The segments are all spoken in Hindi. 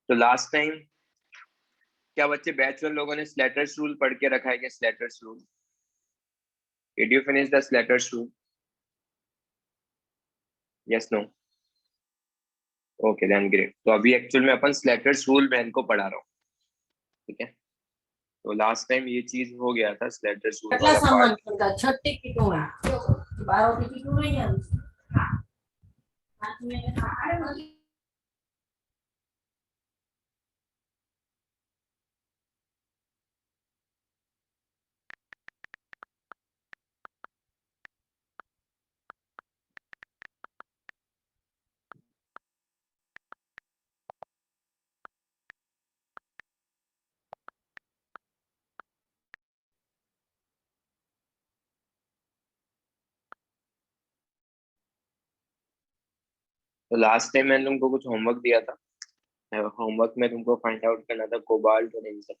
तो लास्ट टाइम क्या बच्चे बैचलर लोगों ने स्लेटर्स रूल पढ़ के रखा है क्या? Slater's rule, did you finish the Slater's rule? Yes, no? Okay then great. तो अभी एक्चुअल में अपन स्लेटर्स रूल मैं इनको पढ़ा रहा हूँ, ठीक है? तो लास्ट टाइम ये चीज हो गया था, स्लेटर्स रूल वाला सामान पार्ट। करता 6 टिकटों में 12 टिकटों नहीं है। तो लास्ट टाइम मैंने तुमको कुछ होमवर्क दिया था। होमवर्क में तुमको फाइंड आउट करना था कोबाल्ट और इंसर।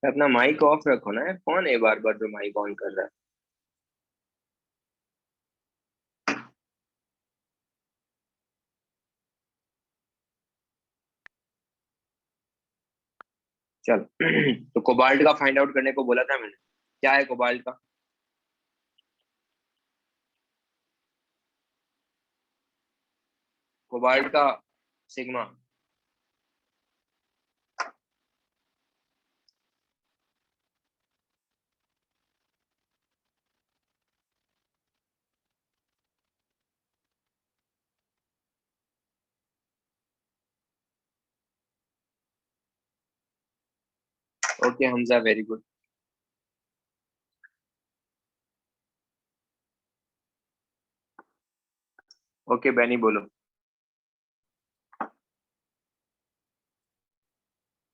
अपना माइक ऑफ रखो ना, कौन है बार बार जो माइक ऑन कर रहा है? चलो तो कोबाल्ट का फाइंड आउट करने को बोला था मैंने। क्या है कोबाल्ट का? कोबाल्ट का sigma. Okay Hamza, very good. Okay Benny बोलो।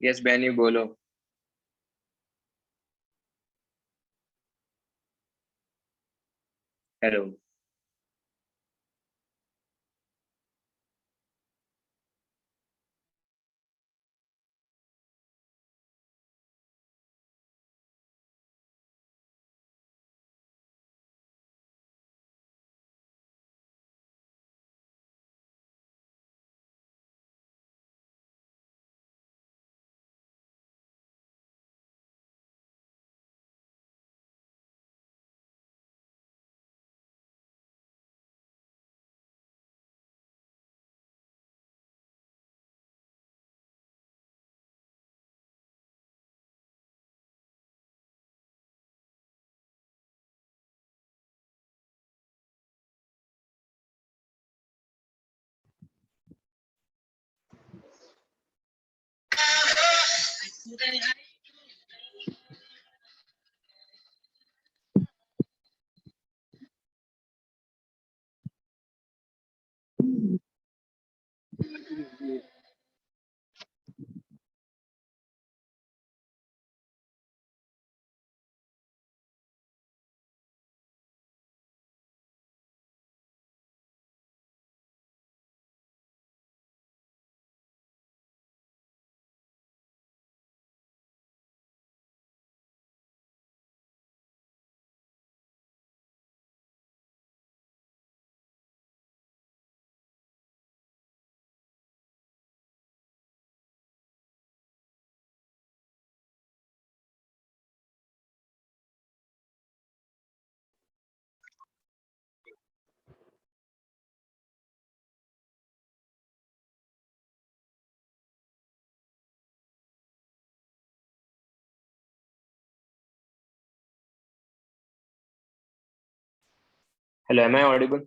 यस बैनी बोलो। Hello. Hello, am I audible?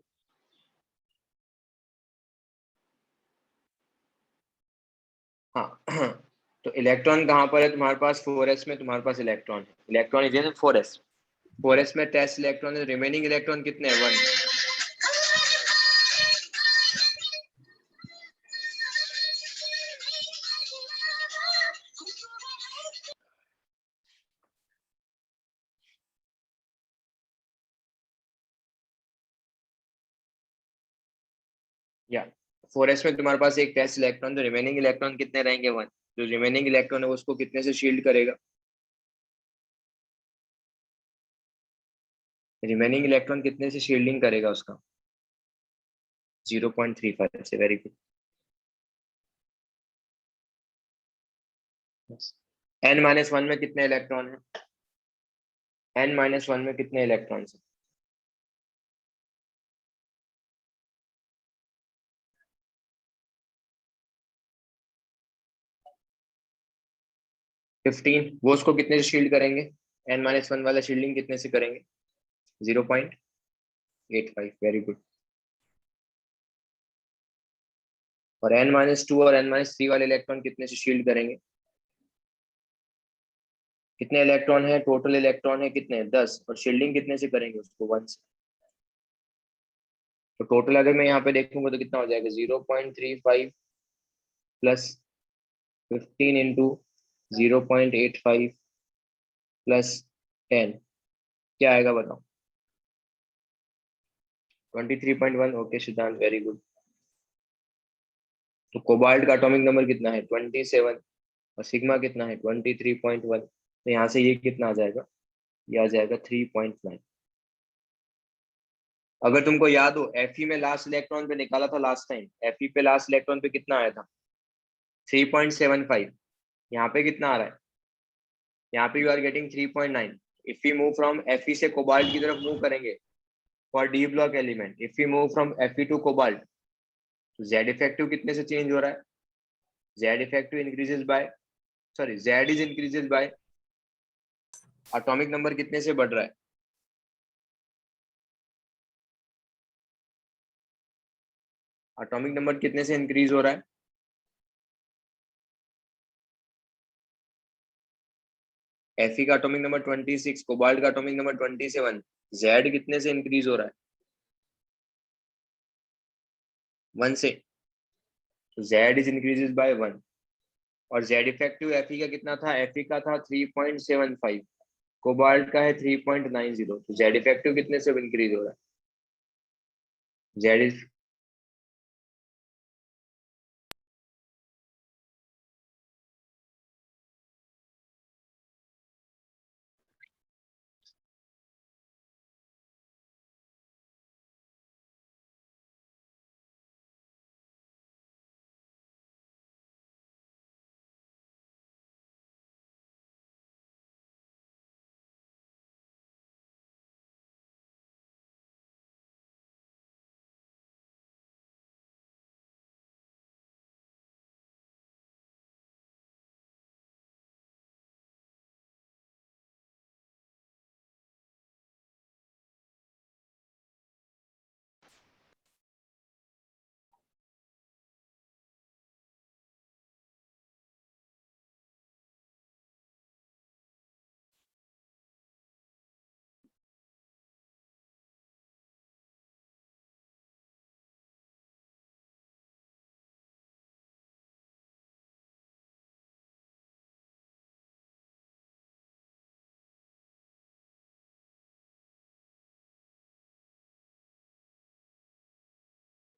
हाँ तो इलेक्ट्रॉन कहाँ पर है तुम्हारे पास? 4s में तुम्हारे पास इलेक्ट्रॉन है। Electron is in 4s। 4s में टेस्ट इलेक्ट्रॉन है, रिमेनिंग इलेक्ट्रॉन कितने हैं? 1। या 4s में तुम्हारे पास एक टेस्ट इलेक्ट्रॉन, तो रिमेनिंग इलेक्ट्रॉन कितने रहेंगे? 1। जो रिमेनिंग इलेक्ट्रॉन है उसको कितने से शील्ड करेगा? रिमेनिंग इलेक्ट्रॉन कितने से शील्डिंग करेगा उसका? 0.35 से। Very good. n-1 में कितने इलेक्ट्रॉन है? n-1 में कितने इलेक्ट्रॉन है? 15। वो उसको कितने से शील्ड करेंगे? n-1 वाला शील्डिंग कितने से करेंगे? 0.85। Very good. और n-2 और n-3 वाले इलेक्ट्रॉन कितने से शील्ड करेंगे? कितने इलेक्ट्रॉन है? टोटल इलेक्ट्रॉन है कितने? 10। और शील्डिंग कितने से करेंगे उसको? 1 से। तो टोटल अगर मैं यहाँ पे देखूंगा तो कितना हो जाएगा? 0.35 प्लस 15 इंटू 0.85 प्लस 10, क्या आएगा बताओ? 23.1। ओके सिद्धांत, वेरी गुड। तो कोबाल्ट का एटॉमिक नंबर कितना है? 27। और सिग्मा कितना है? 23.1। तो यहाँ से ये कितना आ जाएगा? ये आ जाएगा 3.9। अगर तुमको याद हो, Fe में लास्ट इलेक्ट्रॉन पे निकाला था लास्ट टाइम, Fe पे लास्ट इलेक्ट्रॉन पे कितना आया था? 3.75। यहाँ पे कितना आ रहा है? यहाँ पे you are getting 3.9। If you move from Fe से कोबाल्ट की तरफ मूव करेंगे for D block element, if you move from Fe to cobalt, तो जेड इफेक्टिव कितने से चेंज हो रहा है? Z effective increases by, sorry, Z is increases by, atomic number कितने से बढ़ रहा है? एटॉमिक नंबर कितने से इंक्रीज हो रहा है? Fe का एटॉमिक नंबर 26, कोबाल्ट का एटॉमिक नंबर 27। जेड कितने से इंक्रीज हो रहा है? 1 से। तो जेड इज इंक्रीजेस बाय 1। और जेड इफेक्टिव Fe का कितना था? Fe का था 3.75, कोबाल्ट का है 3.90। तो जेड इफेक्टिव कितने से इंक्रीज हो रहा है? जेड इज,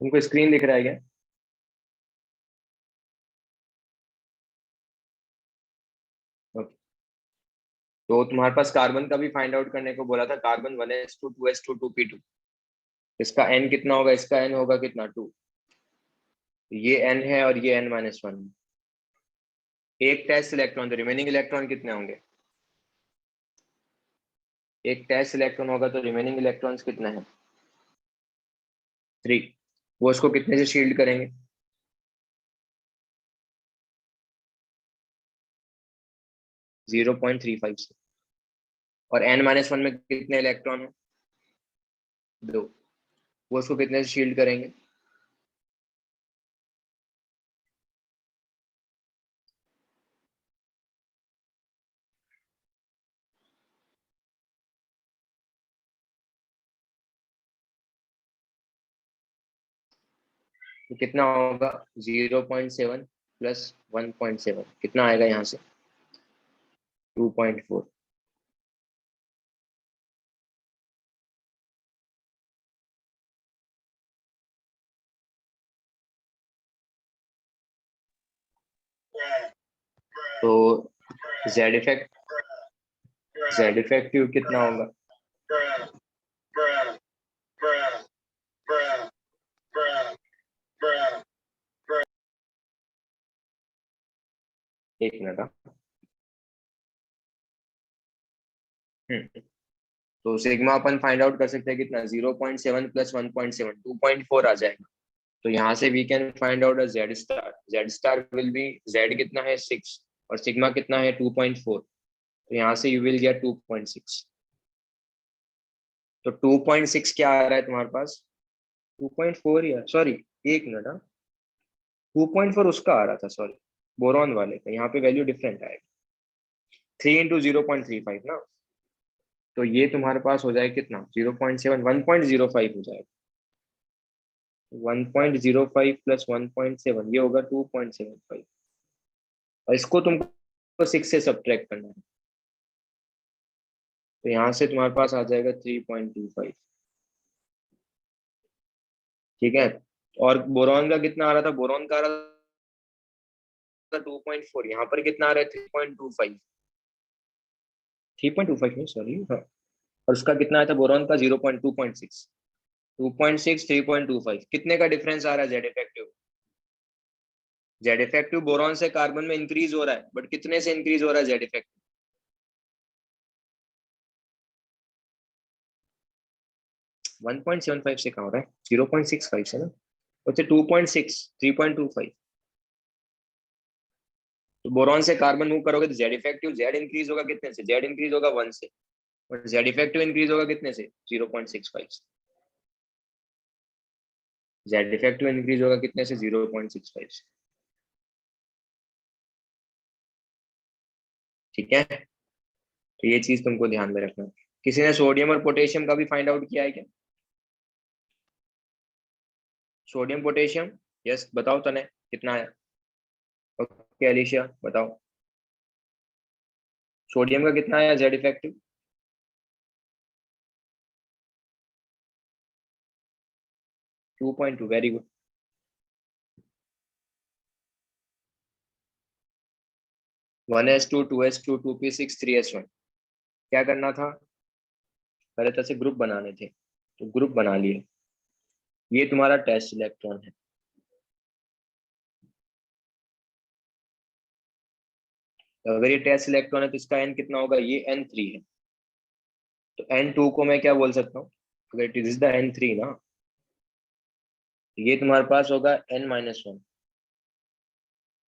तुमको स्क्रीन दिख रहा है क्या? ओके। तो तुम्हारे पास कार्बन का भी फाइंड आउट करने को बोला था, कार्बन 1s2 2s2 2p2। इसका n कितना होगा? इसका n होगा कितना? 2। ये n है और ये n-1। एक टेस्ट इलेक्ट्रॉन, तो रिमेनिंग इलेक्ट्रॉन कितने होंगे? एक टेस्ट इलेक्ट्रॉन होगा तो रिमेनिंग इलेक्ट्रॉन्स कितने हैं? 3। वो उसको कितने से शील्ड करेंगे? 0.35 से। और n-1 में कितने इलेक्ट्रॉन है? 2। वो उसको कितने से शील्ड करेंगे? तो कितना होगा? 0.7 प्लस 1.7, कितना आएगा यहाँ से? 2.4। तो जेड इफेक्टिव कितना होगा? एक मिनट। तो सिग्मा अपन फाइंड आउट कर सकते हैं कितना, 0.7 प्लस 1.7, 2.4 आ जाएगा। तो यहाँ से we can find out Z star will be, Z कितना है 6 और सिग्मा कितना है 2.4। तो यहाँ से यू विल गेट 2.6। तो 2.6 क्या आ रहा है तुम्हारे पास? 2.4 या सॉरी, एक मिनट। हाँ, 2.4 उसका आ रहा था, सॉरी, बोरॉन वाले का। यहाँ पे वैल्यू डिफरेंट आएगा, 3 इंटू 0.35 ना। तो ये तुम्हारे पास हो जाएगा कितना, 0.7, 1.05 हो जाएगा। 1.05 प्लस 1.7 ये होगा 2.75, और इसको तुमको 6 से सब्ट्रैक्ट करना है। तो यहाँ से तुम्हारे पास आ जाएगा 3.25। ठीक है। और बोरॉन का कितना आ रहा था? बोरॉन का आ रहा था 2.4, यहाँ पर कितना आ रहा है 3.25। 3.25 नहीं, सॉरी, हाँ। और उसका कितना आया था बोरॉन का? 0.2.6। 2.6, 3.25, कितने का डिफरेंस आ रहा है Z effective? Z effective boron से कार्बन में इंक्रीज हो रहा है, बट कितने से इंक्रीज हो रहा है जेड इफेक्टिव? 1.75 से कहाँ हो रहा है, 0.65 से ना। अच्छा, 2.6, 3.25। तो बोरॉन से कार्बन मूव करोगे तो जेड इफेक्टिव, जेड इंक्रीज होगा कितने से? जेड इंक्रीज होगा 1 से, और जेड इफेक्टिव इंक्रीज होगा कितने से? 0.65 से। जेड इफेक्टिव इंक्रीज होगा कितने से? 0.65 से। ठीक है, तो ये चीज तुमको ध्यान में रखना। किसी ने सोडियम और पोटेशियम का भी फाइंड आउट किया है क्या? सोडियम पोटेशियम, यस, बताओ तने कितना है? ओके अलीशिया बताओ, सोडियम का कितना है Z effective? 2.2, very good. 1s2, 2s2, 2p6, 3s1। क्या करना था? पहले तो ऐसे ग्रुप बनाने थे, तो ग्रुप बना लिए। ये तुम्हारा टेस्ट इलेक्ट्रॉन है। तो अगर ये टेस्ट इलेक्ट्रॉन है तो इसका एन कितना होगा? ये n3 है। तो n2 को मैं क्या बोल सकता हूँ? अगर इट इज द n3 ना, तो ये तुम्हारे पास होगा n-1,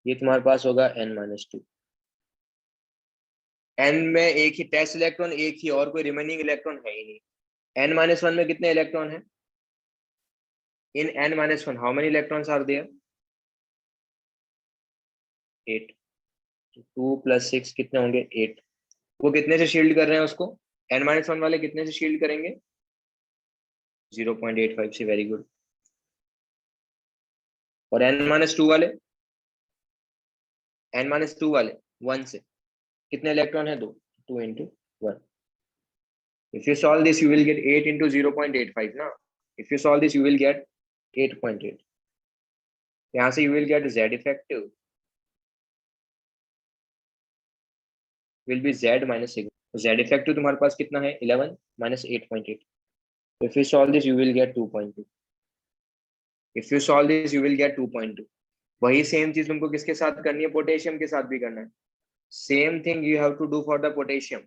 ये तुम्हारे पास होगा n-2। n में एक ही टेस्ट इलेक्ट्रॉन, एक ही, और कोई रिमेनिंग इलेक्ट्रॉन है ही नहीं। n-1 में कितने इलेक्ट्रॉन है? In n-1 how many electrons are there? 8। 2 plus 6 कितने होंगे? 8। वो कितने से शील्ड कर रहे हैं उसको? n-1 वाले कितने से शील्ड करेंगे? 0.85 से, वेरी गुड। और n-2 वाले, n-2 वाले 1 से कितने इलेक्ट्रॉन है? 2। 2 into 1। If you solve this, you will get 8 into 0.85 ना। If you solve this, you will get 8.8। यहाँ से you will get Z effective will be Z minus sigma। Z effective तुम्हारे पास कितना है? 11 minus 8.8। If you solve this, you will get 2.2। If you solve this, you will get 2.2। वही सेम चीज तुमको किसके साथ करनी है? पोटेशियम के साथ भी करना है। Same thing you have to do for the potassium.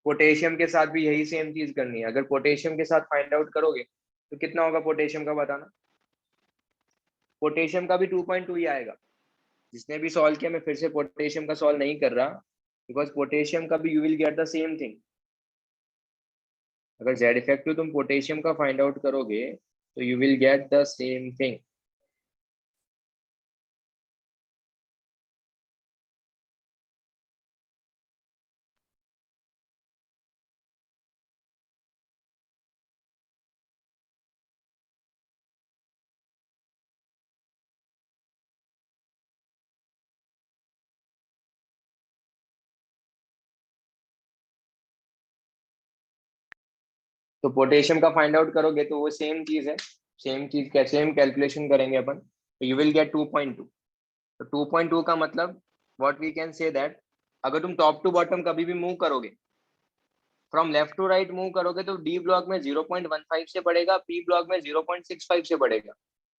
Potassium के साथ भी यही सेम चीज करनी है। अगर पोटेशियम के साथ फाइंड आउट करोगे तो कितना होगा पोटेशियम का, बताना। पोटेशियम का भी 2.2 ही आएगा। जिसने भी सॉल्व किया, मैं फिर से पोटेशियम का सॉल्व नहीं कर रहा, बिकॉज पोटेशियम का भी you will get the same thing. अगर जेड इफेक्टिव तुम पोटेशियम का फाइंड आउट करोगे तो you will get the same thing. तो पोटेशियम का फाइंड आउट करोगे तो वो सेम चीज है। सेम चीज कैसे हम कैलकुलेशन करेंगे अपन? तो यू विल गेट 2.2। तो 2.2 का मतलब what we can say that अगर तुम टॉप टू बॉटम कभी भी मूव करोगे, from left to right move करोगे तो डी ब्लॉक में 0.15 से बढ़ेगा, पी ब्लॉक में 0.65 से बढ़ेगा।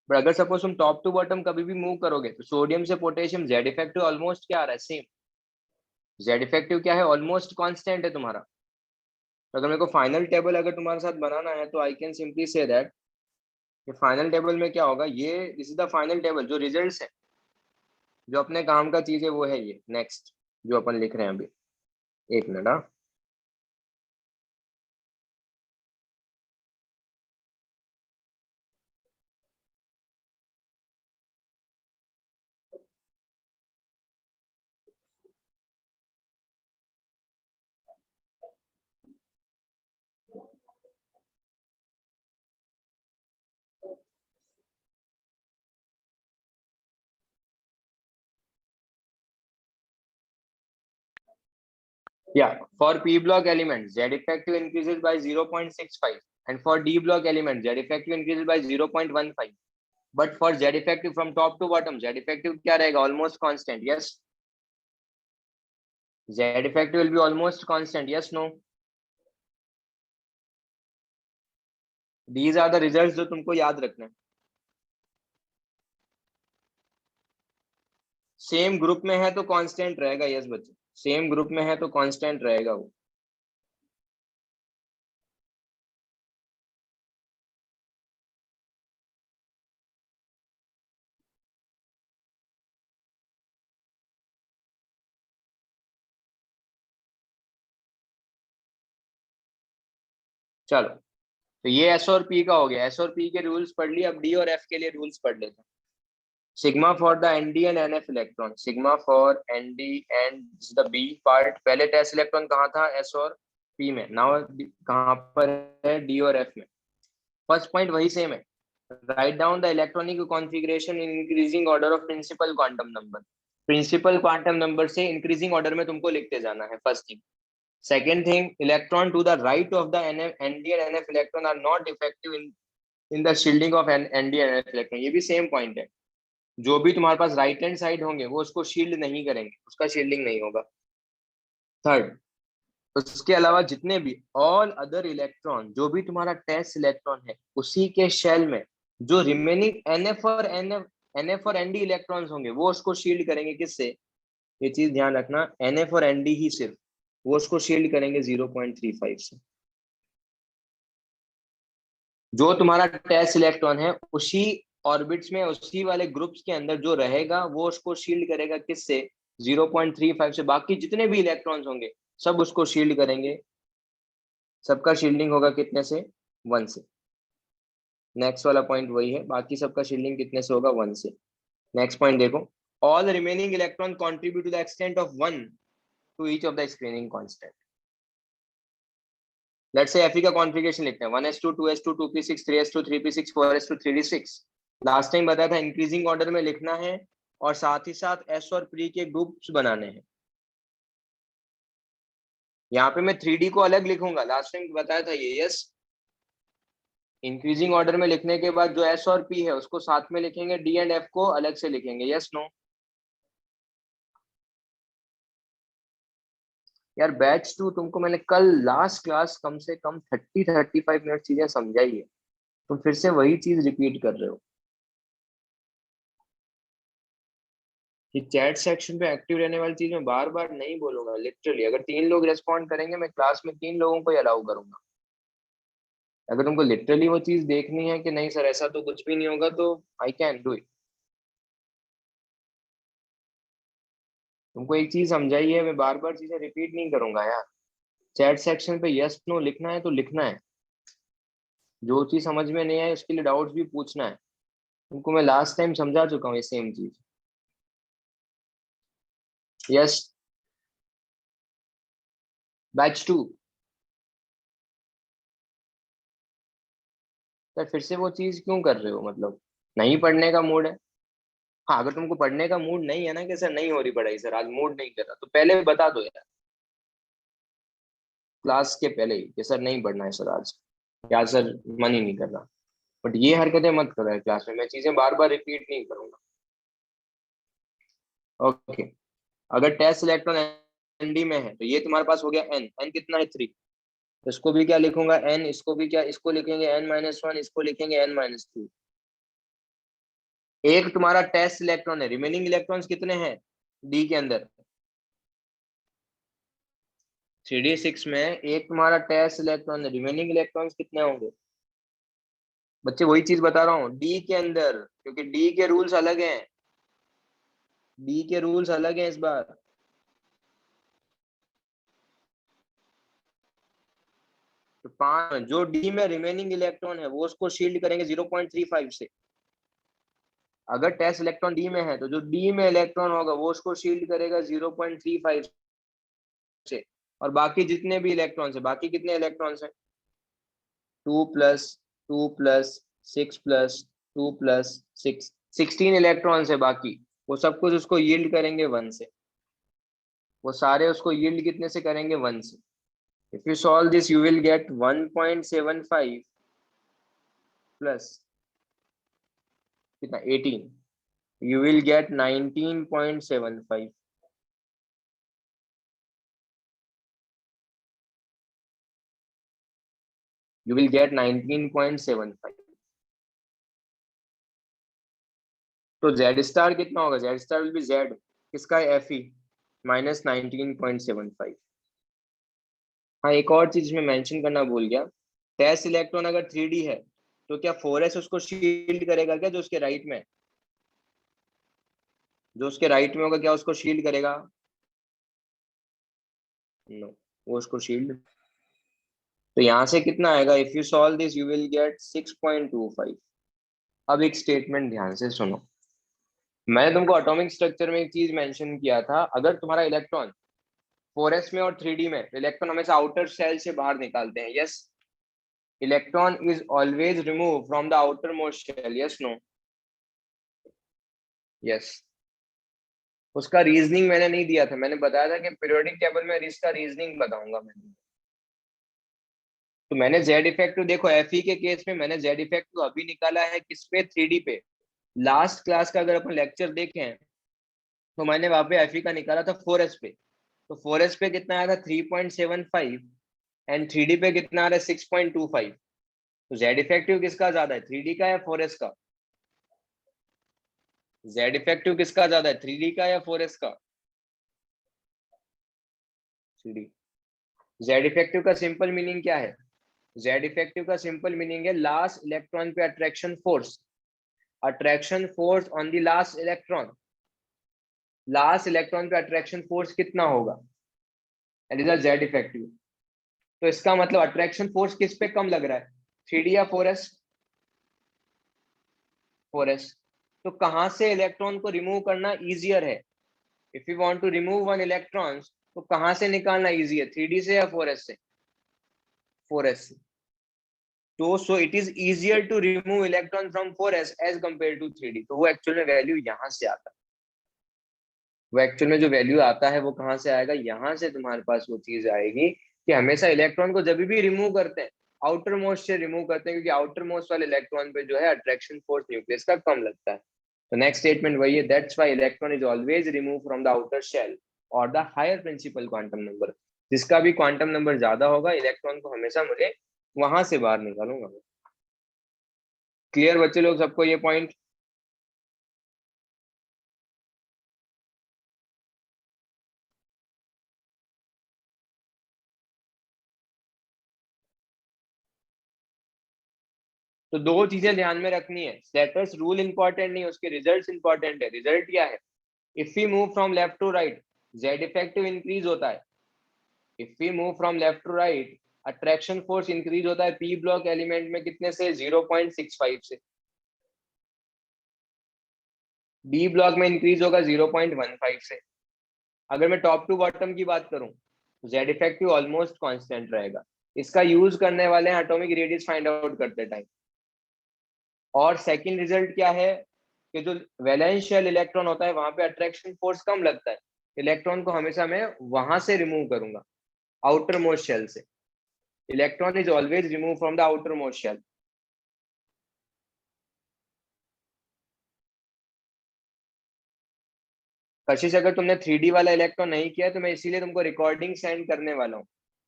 बट अगर सपोज तुम टॉप टू बॉटम कभी भी मूव करोगे तो सोडियम से पोटेशियम जेड इफेक्टिव ऑलमोस्ट क्या आ रहा है, सेम। जेड इफेक्टिव क्या है, ऑलमोस्ट कांस्टेंट है तुम्हारा। तो अगर मेरे को फाइनल टेबल अगर तुम्हारे साथ बनाना है तो I can simply say that final table में क्या होगा, ये this is the final table, जो रिजल्ट्स है, जो अपने काम का चीज है वो है ये नेक्स्ट जो अपन लिख रहे हैं अभी। एक मिनट, हाँ। Yeah, for P block element, Z effective increases by 0.65, and for D block element, Z effective increases by 0.15. But for Z effective from top to bottom, Z effective क्या रहेगा, almost constant. Yes, Z effective will be almost constant. Yes, no. These are the results जो तुमको याद रखना है। सेम ग्रुप में है तो कांस्टेंट रहेगा। यस बच्चे, सेम ग्रुप में है तो कांस्टेंट रहेगा वो। चलो, तो ये एस और पी का हो गया। एस और पी के रूल्स पढ़ लिए, अब डी और एफ के लिए रूल्स पढ़ लेते हैं। Sigma for the nd and nf electron, sigma for nd and the B part. पहले टेस्ट इलेक्ट्रॉन कहाँ था, एस और पी में, नाउ कहाँ पर है, डी और एफ में। फर्स्ट पॉइंट वही सेम है, write down the electronic configuration in increasing order of principal quantum number. Principal quantum number से इंक्रीजिंग ऑर्डर में तुमको लिखते जाना है, first thing. Second thing, electron to the right of the ND and NF electron are not effective in the shielding of ND and NF electron। ये भी सेम पॉइंट है, जो भी तुम्हारे पास राइट हैंड साइड होंगे वो उसको शील्ड नहीं करेंगे, उसका शील्डिंग नहीं होगा। थर्ड, उसके अलावा जितने भी ऑल अदर इलेक्ट्रॉन, जो भी तुम्हारा टेस्ट इलेक्ट्रॉन है उसी के शेल में जो रिमेनिंग NF और ND इलेक्ट्रॉन्स होंगे वो उसको शील्ड करेंगे। किससे, ये चीज ध्यान रखना, NF और ND ही सिर्फ, वो उसको शील्ड करेंगे 0.35 से। जो तुम्हारा टेस्ट इलेक्ट्रॉन है उसी ऑर्बिट्स में, उसी वाले ग्रुप्स के अंदर जो रहेगा वो उसको शील्ड करेगा। किससे, 0.35 से। बाकी जितने भी इलेक्ट्रॉन्स होंगे सब उसको शील्ड करेंगे। सबका शील्डिंग होगा कितने से, 1 से। नेक्स्ट वाला पॉइंट वही है, बाकी सबका शील्डिंग कितने से होगा, 1 से। नेक्स्ट पॉइंट देखो, all remaining electron contribute to the extent of 1 to each of the screening constant. Let's say Fe का कॉन्फ़िगरेशन लिखते हैं, 1s2 2s2 2p6 3s2 3p6 4s2 3d6। Last time बताया था इंक्रीजिंग ऑर्डर में लिखना है और साथ ही साथ एस और पी के ग्रुप्स बनाने हैं। यहाँ पे मैं 3d को अलग लिखूंगा, लास्ट टाइम बताया था ये। यस, इंक्रीजिंग ऑर्डर में लिखने के बाद जो एस और पी है उसको साथ में लिखेंगे, डी एंड एफ को अलग से लिखेंगे। Yes no. यार बैच 2 तुमको मैंने कल लास्ट क्लास कम से कम 30-35 मिनट चीजें समझाई है, तुम फिर से वही चीज रिपीट कर रहे हो। कि चैट सेक्शन पे एक्टिव रहने वाली चीज मैं बार बार नहीं बोलूंगा। लिटरली अगर 3 लोग रेस्पॉन्ड करेंगे मैं क्लास में 3 लोगों को अलाउ करूंगा। अगर तुमको लिटरली वो चीज देखनी है कि नहीं सर ऐसा तो कुछ भी नहीं होगा, तो आई कैन डू इट। तुमको एक चीज समझाई है, मैं बार बार चीजें रिपीट नहीं करूंगा यार। चैट सेक्शन पे यस नो लिखना है तो लिखना है, जो चीज समझ में नहीं आए उसके लिए डाउट्स भी पूछना है। तुमको मैं लास्ट टाइम समझा चुका हूँ ये सेम चीज। Yes, batch 2। तो फिर से वो चीज क्यों कर रहे हो, मतलब नहीं पढ़ने का मूड है। हाँ, अगर तुमको पढ़ने का मूड नहीं है ना कि सर नहीं हो रही पढ़ाई, सर आज मूड नहीं कर रहा, तो पहले बता दो यार क्लास के पहले ही कि सर नहीं पढ़ना है सर आज, या सर मन ही नहीं कर रहा। बट ये हरकतें मत करो क्लास में, मैं चीजें बार बार रिपीट नहीं करूंगा। ओके, अगर टेस्ट इलेक्ट्रॉन एनडी में है तो ये तुम्हारे पास हो गया एन, एन कितना है 3, तो इसको भी क्या लिखूंगा एन, इसको भी क्या, इसको लिखेंगे n-1, इसको लिखेंगे n-2। एक तुम्हारा टेस्ट इलेक्ट्रॉन है, रिमेनिंग इलेक्ट्रॉन्स कितने हैं डी के अंदर, 3d6 में एक तुम्हारा टेस्ट इलेक्ट्रॉन है, रिमेनिंग इलेक्ट्रॉन्स कितने होंगे बच्चे, वही चीज बता रहा हूँ डी के अंदर, क्योंकि डी के रूल्स अलग हैं, डी के रूल्स अलग हैं इस बार। तो 5 जो डी में रिमेनिंग इलेक्ट्रॉन है वो उसको शील्ड करेंगे 0.35 से। अगर टेस्ट इलेक्ट्रॉन डी में है तो जो डी में इलेक्ट्रॉन होगा वो उसको शील्ड करेगा 0.35 से, और बाकी जितने भी इलेक्ट्रॉन्स है, बाकी कितने इलेक्ट्रॉन्स हैं 2+2+6+2+6, 16 इलेक्ट्रॉन्स है बाकी, वो सब कुछ उसको यील्ड करेंगे 1 से, वो सारे उसको यील्ड कितने से करेंगे 1 से। If you solve this you will get 1.75 plus कितना 18, you will get 19.75। you will get 19.75। तो z स्टार कितना होगा, z star will B z किसका है Fe माइनस 19.75। हाँ एक और चीज मैं मेंशन करना भूल गया, टेस्ट इलेक्ट्रॉन अगर 3d है तो क्या 4s उसको शील्ड करेगा क्या, जो उसके राइट में, जो उसके राइट में होगा क्या उसको शील्ड करेगा, नो वो उसको शील्ड। तो यहाँ से कितना आएगा, if you solve this you will get 6.25। अब एक स्टेटमेंट ध्यान से सुनो, मैंने तुमको एटॉमिक स्ट्रक्चर में एक चीज मेंशन किया था, अगर तुम्हारा इलेक्ट्रॉन 4s में और 3d में, इलेक्ट्रॉन हमेशा आउटर शेल से बाहर निकालते हैं, yes, electron is always remove from the outermost shell, yes no, yes. उसका रीजनिंग मैंने नहीं दिया था, मैंने बताया था कि पीरियोडिक टेबल में इसका रीजनिंग बताऊंगा मैं। तो मैंने जेड इफेक्टिव देखो, Fe के केस में मैंने जेड इफेक्टिव अभी निकाला है किस पे, 3d पे। लास्ट क्लास का अगर अपन लेक्चर देखें तो मैंने वहां पे Fe का निकाला था 4s पे, तो 4s पे कितना आया था 3.75 एंड 3d पे कितना आ रहा है 6.25। तो जेड इफेक्टिव किसका ज्यादा है, 3d का या 4s का, जेड इफेक्टिव किसका ज्यादा है, 3d का या 4s का, 3d। जेड इफेक्टिव का सिंपल मीनिंग क्या है, जेड इफेक्टिव का सिंपल मीनिंग है लास्ट इलेक्ट्रॉन पे attraction force, attraction force on the last electron, last electron पे अट्रैक्शन फोर्स कितना होगा, that is a Z effective. तो इसका मतलब अट्रैक्शन फोर्स किस पे कम लग रहा है, 3d या 4s, 4s। तो कहां से इलेक्ट्रॉन को रिमूव करना इजियर है, if you want to remove one electrons तो कहां से निकालना इजी है, 3d से या 4s से, 4s से। तो so it is easier to remove electron from 4s as compare to 3d। तो वो एक्चुअल में वैल्यू यहां से आता है, वो एक्चुअल में जो वैल्यू आता है वो कहां से आएगा, यहां से तुम्हारे पास वो चीज आएगी कि हमेशा इलेक्ट्रॉन को जब भी रिमूव करते हैं आउटर मोस्ट से रिमूव करते हैं, क्योंकि आउटर मोस्ट वाले इलेक्ट्रॉन पे जो है अट्रैक्शन फोर्स न्यूक्लियस का कम लगता है। तो नेक्स्ट स्टेटमेंट वही है, that's why electron is always remove from the outer shell और the higher principal quantum number, जिसका भी क्वांटम नंबर ज्यादा होगा इलेक्ट्रॉन को हमेशा मुझे वहां से बाहर निकालूंगा। क्लियर बच्चे लोग सबको ये पॉइंट, तो दो चीजें ध्यान में रखनी है, स्लैटर्स रूल इंपॉर्टेंट नहीं, उसके रिजल्ट्स इंपॉर्टेंट है। रिजल्ट क्या है, if we move from left to right Z effective increase होता है, if we move from left to right attraction force increase होता है पी ब्लॉक एलिमेंट में कितने से, 0.65 से, डी ब्लॉक में इंक्रीज होगा 0.15 से। अगर मैं टॉप टू बॉटम की बात करूं तो जेड इफेक्टिव ऑलमोस्ट कांस्टेंट रहेगा। इसका यूज करने वाले हैं एटॉमिक रेडियस फाइंड आउट करते टाइम। और सेकंड रिजल्ट क्या है कि जो वैलेंस शेल इलेक्ट्रॉन होता है वहां पे अट्रैक्शन फोर्स कम लगता है, इलेक्ट्रॉन को हमेशा मैं वहां से रिमूव करूंगा, आउटर मोस्ट शेल से। Electron is always remove from the outermost shell. Kashish अगर तुमने 3D वाला इलेक्ट्रॉन नहीं किया तो मैं इसीलिए तुमको रिकॉर्डिंग सेंड करने वाला हूँ।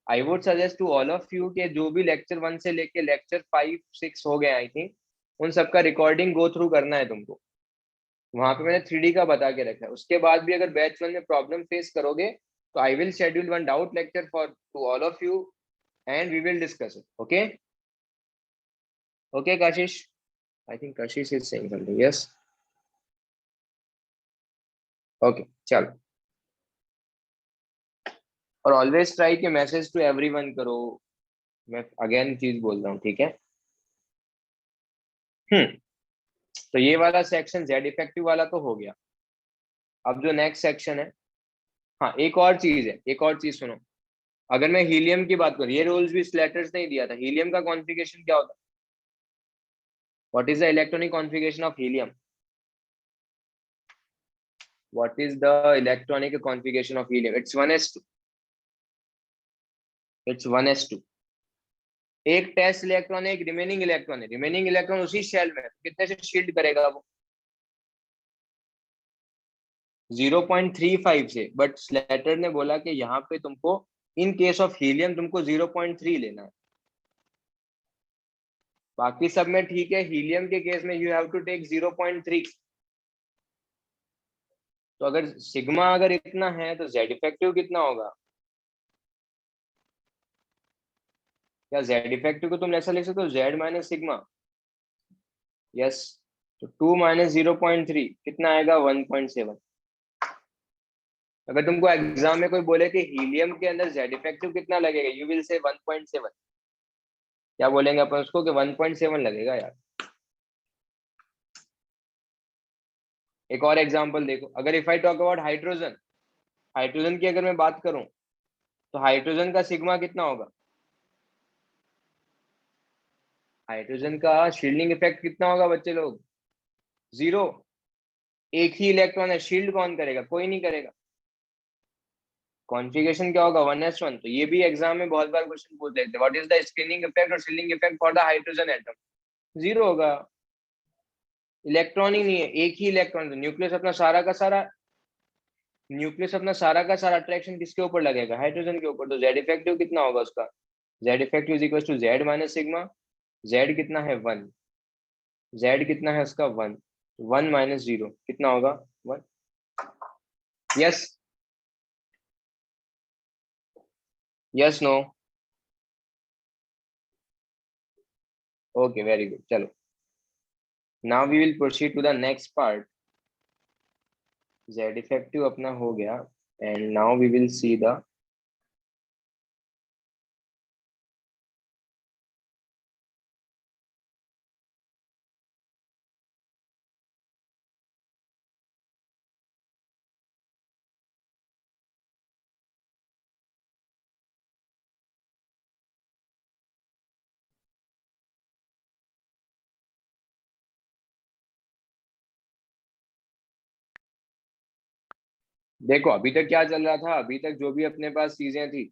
I would suggest to all of you कि जो भी लेक्चर 1 से लेके लेक्चर 5-6 हो गए आई थिंक, उन सबका रिकॉर्डिंग गो थ्रू करना है तुमको। वहां पे मैंने 3D का बता के रखा है। उसके बाद भी अगर बैच 1 में प्रॉब्लम फेस करोगे तो I will schedule one doubt lecture for to all of you and we will discuss it. Okay okay Kashish, I think Kashish is saying something. Yes. Okay, चलो। और ऑलवेज ट्राई कि मैसेज टू एवरीवन करो। मैं अगेन चीज बोल रहा हूँ, ठीक है। तो ये वाला सेक्शन जेड इफेक्टिव वाला तो हो गया। अब जो नेक्स्ट सेक्शन है, हाँ एक और चीज है, एक और चीज सुनो। अगर मैं हीलियम की बात करूँ, ये रूल्स भी स्लेटर्स ने दिया था। हीलियम का कॉन्फ़िगरेशन क्या होता है? What is the electronic configuration of helium? What is the electronic configuration of helium? It's 1s2. It's 1s2. एक टेस्ट इलेक्ट्रॉन है, एक रिमेनिंग इलेक्ट्रॉन है। रिमेनिंग इलेक्ट्रॉन उसी शेल में कितने से शील्ड करेगा वो? 0.35 से। बट स्लेटर ने बोला कि यहाँ पे तुमको इन केस ऑफ हीलियम तुमको 0.3 लेना है। बाकी सब में ठीक है, हीलियम के केस में यू हैव टू टेक 0.3। तो अगर सिग्मा अगर इतना है तो जेड इफेक्टिव कितना होगा? क्या जेड इफेक्टिव को तुम ऐसा लिख सकते हो, जेड माइनस सिग्मा? यस। तो 2 माइनस 0.3 कितना आएगा? 1.7। अगर तुमको एग्जाम में कोई बोले कि हीलियम के अंदर जेड इफेक्टिव कितना लगेगा, यू विल से 1.7। क्या बोलेंगे अपन उसको कि 1.7 लगेगा यार। एक और एग्जांपल देखो। अगर if I talk about hydrogen, hydrogen की अगर मैं बात करूं तो हाइड्रोजन का सिग्मा कितना होगा? हाइड्रोजन का शील्डिंग इफेक्ट कितना होगा बच्चे लोग? 0। एक ही इलेक्ट्रॉन है, शील्ड कौन करेगा? कोई नहीं करेगा। कॉन्फ़िगरेशन क्या होगा? 1s1। तो ये भी एग्जाम में बहुत बार क्वेश्चन पूछ लेते हैं, what is the screening effect और shielding effect for the hydrogen atom? 0 होगा। इलेक्ट्रॉन ही नहीं है, एक ही इलेक्ट्रॉन। तो न्यूक्लियस अपना सारा का सारा अट्रैक्शन किसके ऊपर लगेगा? हाइड्रोजन के ऊपर। तो जेड इफेक्टिव कितना होगा उसका? Z effective is equal to Z minus sigma. Z कितना है? 1। जेड कितना है उसका? 1। 1 माइनस 0 कितना होगा? 1। Yes yes no? Okay very good. चलो now we will proceed to the next part. Z effective अपना हो गया and now we will see the देखो अभी तक क्या चल रहा था। अभी तक जो भी अपने पास चीजें थी,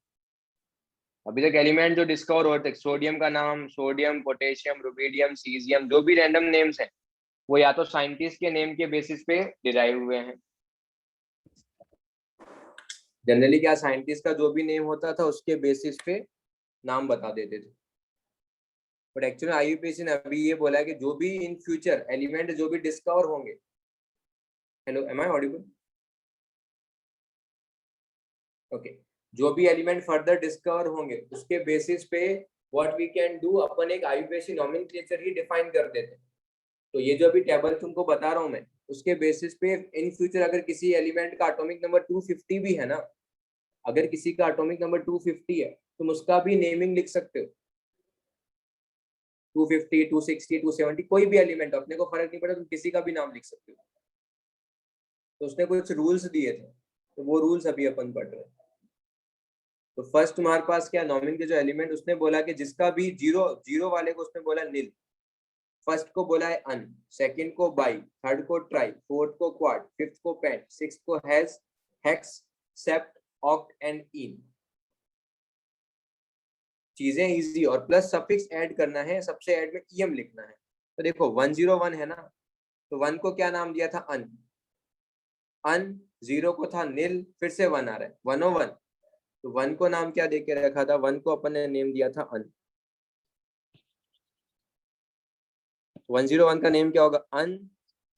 अभी तक एलिमेंट जो डिस्कवर होते, सोडियम का नाम, सोडियम, पोटेशियम, रुबीडियम, सीजियम, जो भी रैंडम नेम्स हैं वो या तो साइंटिस्ट के नेम के बेसिस पे डिराइव हुए हैं। जनरली क्या, साइंटिस्ट का जो भी नेम होता था उसके बेसिस पे नाम बता देते थे। बट एक्चुअली आईयूपीएसी ने अभी ये बोला है कि जो भी इन फ्यूचर एलिमेंट जो भी डिस्कवर होंगे, hello am I audible? Okay, जो भी एलिमेंट फर्दर डिस्कवर होंगे उसके बेसिस पे व्हाट वी कैन डू, अपन एक आईयूपीएसी नोमेनक्लेचर ही डिफाइन कर देते हैं। तो ये जो अभी टेबल तुमको बता रहा हूं मैं, उसके बेसिस पे इन फ्यूचर अगर किसी एलिमेंट का एटॉमिक नंबर 250 भी है ना, अगर किसी का एटॉमिक नंबर 250 है तुम उसका भी नेमिंग लिख सकते हो। 250, 260, 270, कोई भी एलिमेंट, अपने को फर्क नहीं पड़ता, तुम किसी का भी नाम लिख सकते हो। तो उसने कुछ रूल्स दिए थे, तो वो रूल्स अभी अपन पढ़ रहे हैं। तो फर्स्ट तुम्हारे पास क्या, नॉमिन के जो एलिमेंट, उसने बोला कि जिसका भी जीरो वाले को उसने बोला नील, फर्स्ट को बोला है अन, सेकंड को बाई, थर्ड को ट्राई, फोर्थ को क्वाड, फिफ्थ को पेंट, सिक्स्थ को hex, hex, sept, oct and enn. चीजें इजी, और प्लस सफिक्स ऐड करना है, सबसे ऐड में ईएम लिखना है। तो देखो 101 है ना, तो 1 को क्या नाम दिया था? अन। अन 0 को था नील, फिर से 1 आ रहा है 101, तो 1 को नाम क्या देके रखा था, 1 को अपन ने नेम दिया था अन। 101 का नेम क्या होगा, अन,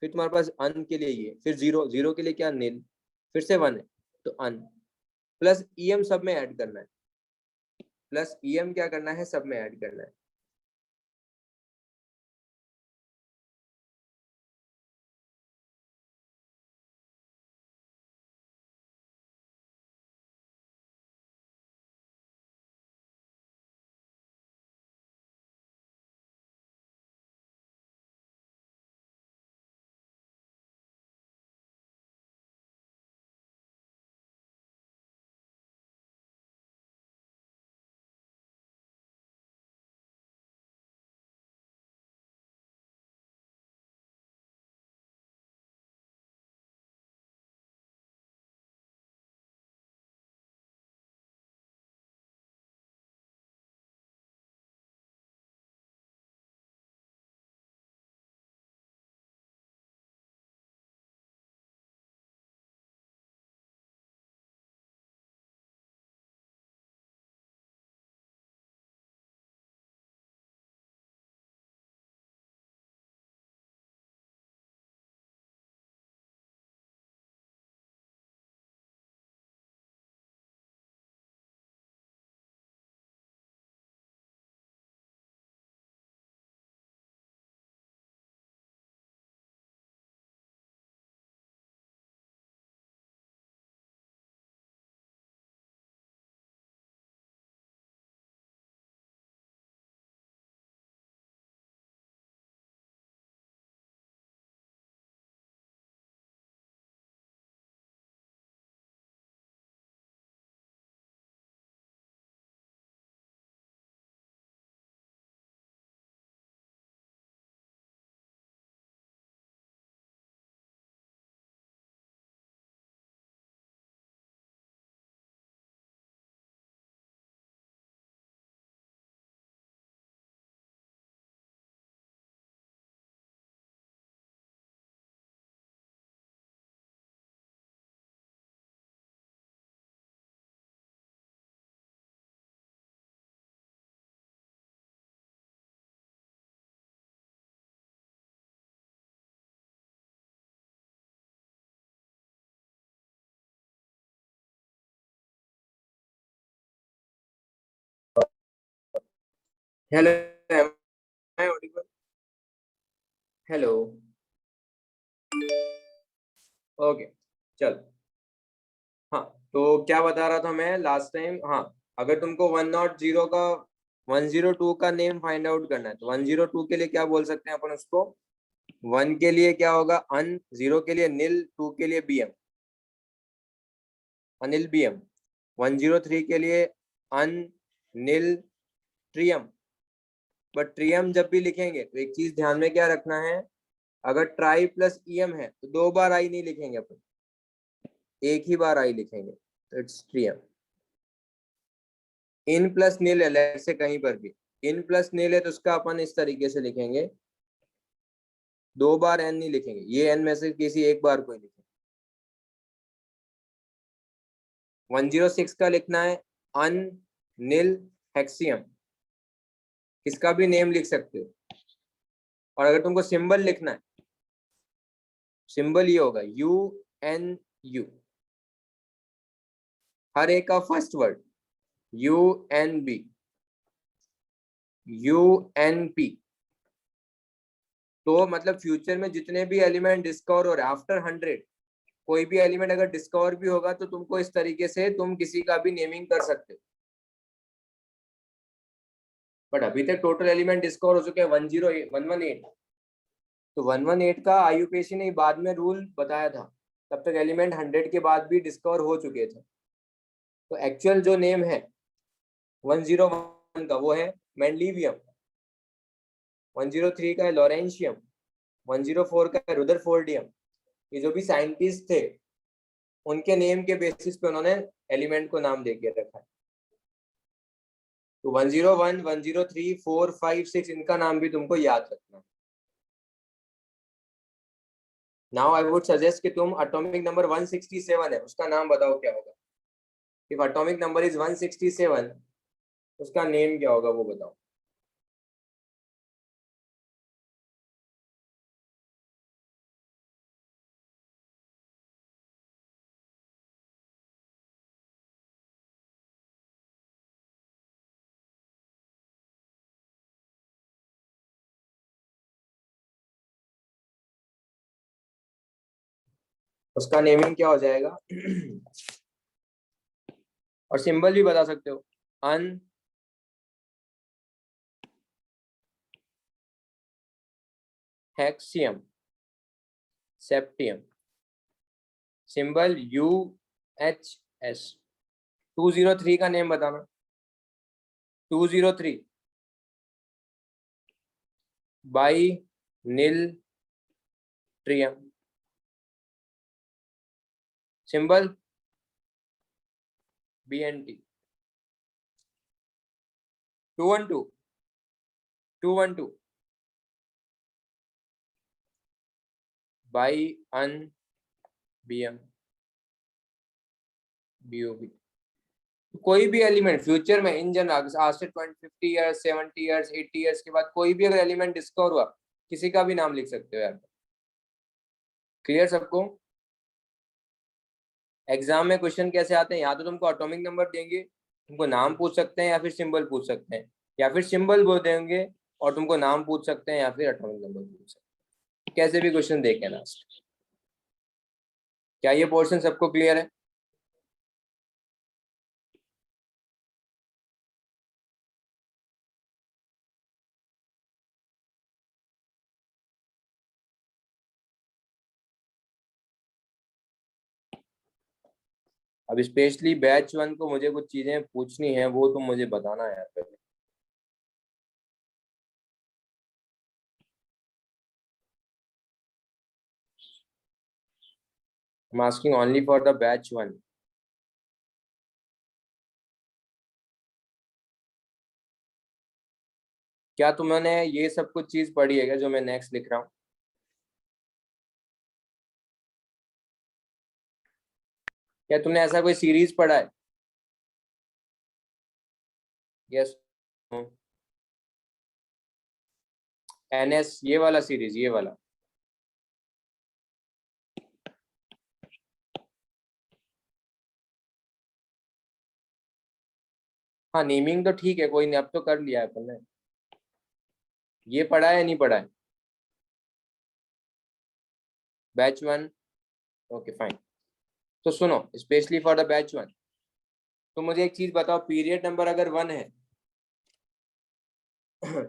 फिर तुम्हारे पास अन के लिए ये, फिर 0, 0 के लिए क्या, नील, फिर से 1 है तो अन, प्लस ईएम सब में ऐड करना है, प्लस ईएम क्या करना है, सब में ऐड करना है। हेलो, हेलो, ओके, चल। हाँ, तो क्या बता रहा था मैं लास्ट टाइम, हाँ, अगर तुमको 102 का 102 का नेम फाइंड आउट करना है तो 102 के लिए क्या बोल सकते हैं अपन उसको, 1 के लिए क्या होगा अन, 0 के लिए नील, 2 के लिए बीएम, अनिल बीएम, 103 के लिए अन, नील, ट्रियम। बट ट्रियम जब भी लिखेंगे तो एक चीज ध्यान में क्या रखना है, अगर ट्राई प्लस ईएम है तो 2 बार आई नहीं लिखेंगे अपन, एक ही बार आई लिखेंगे, तो इट्स ट्रियम। इन प्लस नील है से कहीं पर भी, इन प्लस नील है तो उसका अपन इस तरीके से लिखेंगे, 2 बार एन नहीं लिखेंगे, ये एन में से किसी एक बार को ही लिखेंगे। 106 का लिखना है अन, नील, हेक्सियम, किसका भी नेम लिख सकते हो। और अगर तुमको सिंबल लिखना है, सिंबल ये होगा UNU, हर एक का फर्स्ट वर्ड UNB, UNP। तो मतलब फ्यूचर में जितने भी एलिमेंट डिस्कवर हो रहे आफ्टर 100, कोई भी एलिमेंट अगर डिस्कवर भी होगा तो तुमको इस तरीके से तुम किसी का भी नेमिंग कर सकते हो। बट अभी तक टोटल एलिमेंट डिस्कवर हो चुके हैं 118, तो 118 का आईयूपीएसी ने बाद में रूल बताया था, तब तक एलिमेंट 100 के बाद भी डिस्कवर हो चुके थे। तो एक्चुअल जो नेम है 101 का वो है मेंडलीवियम, 103 का है लॉरेंशियम, 104 का है रुदरफोर्डियम। ये जो भी साइंटिस्ट थे उनके नेम के बेसिस पे उन्होंने एलिमेंट को नाम देके रखा है। तो 101, 103, 4, 5, 6 इनका नाम भी तुमको याद रखना है। नाउ आई वुड सजेस्ट कि तुम एटॉमिक नंबर 167 है उसका नाम बताओ क्या होगा। इफ एटॉमिक नंबर इज 167 उसका नेम क्या होगा वो बताओ। उसका नेमिंग क्या हो जाएगा? और सिंबल भी बता सकते हो। अन हेक्सियम सेप्टियम, सिंबल UHS। 203 का नेम बताना। 203 biniltrium, symbol BNT। 212 212 biunbium BM BOB। कोई भी एलिमेंट फ्यूचर में इन जनरल आज से 50 ईयर्स 70 ईयर्स 80 ईयर्स के बाद कोई भी अगर एलिमेंट डिस्कवर हुआ किसी का भी नाम लिख सकते हो यार। क्लियर सबको? एग्जाम में क्वेश्चन कैसे आते हैं, या तो तुमको एटॉमिक नंबर देंगे, तुमको नाम पूछ सकते हैं, या फिर सिंबल पूछ सकते हैं, या फिर सिंबल बोल देंगे और तुमको नाम पूछ सकते हैं, या फिर एटॉमिक नंबर पूछ सकते हैं। कैसे भी क्वेश्चन देखे लास्ट। क्या ये पोर्शन सबको क्लियर है? अब स्पेशली बैच 1 को मुझे कुछ चीजें पूछनी है, वो तुम मुझे बताना है पहले। I'm asking only for the batch 1। क्या तुमने ये सब कुछ चीज पढ़ी है क्या जो मैं नेक्स्ट लिख रहा हूँ? क्या तुमने ऐसा कोई सीरीज पढ़ा है? यस। NS ये वाला सीरीज, ये वाला। हाँ नेमिंग तो ठीक है, कोई नहीं, अब तो कर लिया है अपन ने। ये पढ़ा है नहीं पढ़ा है? बैच 1। Okay fine. तो सुनो, स्पेशली फॉर द बैच 1, तो मुझे एक चीज बताओ, पीरियड नंबर अगर 1 है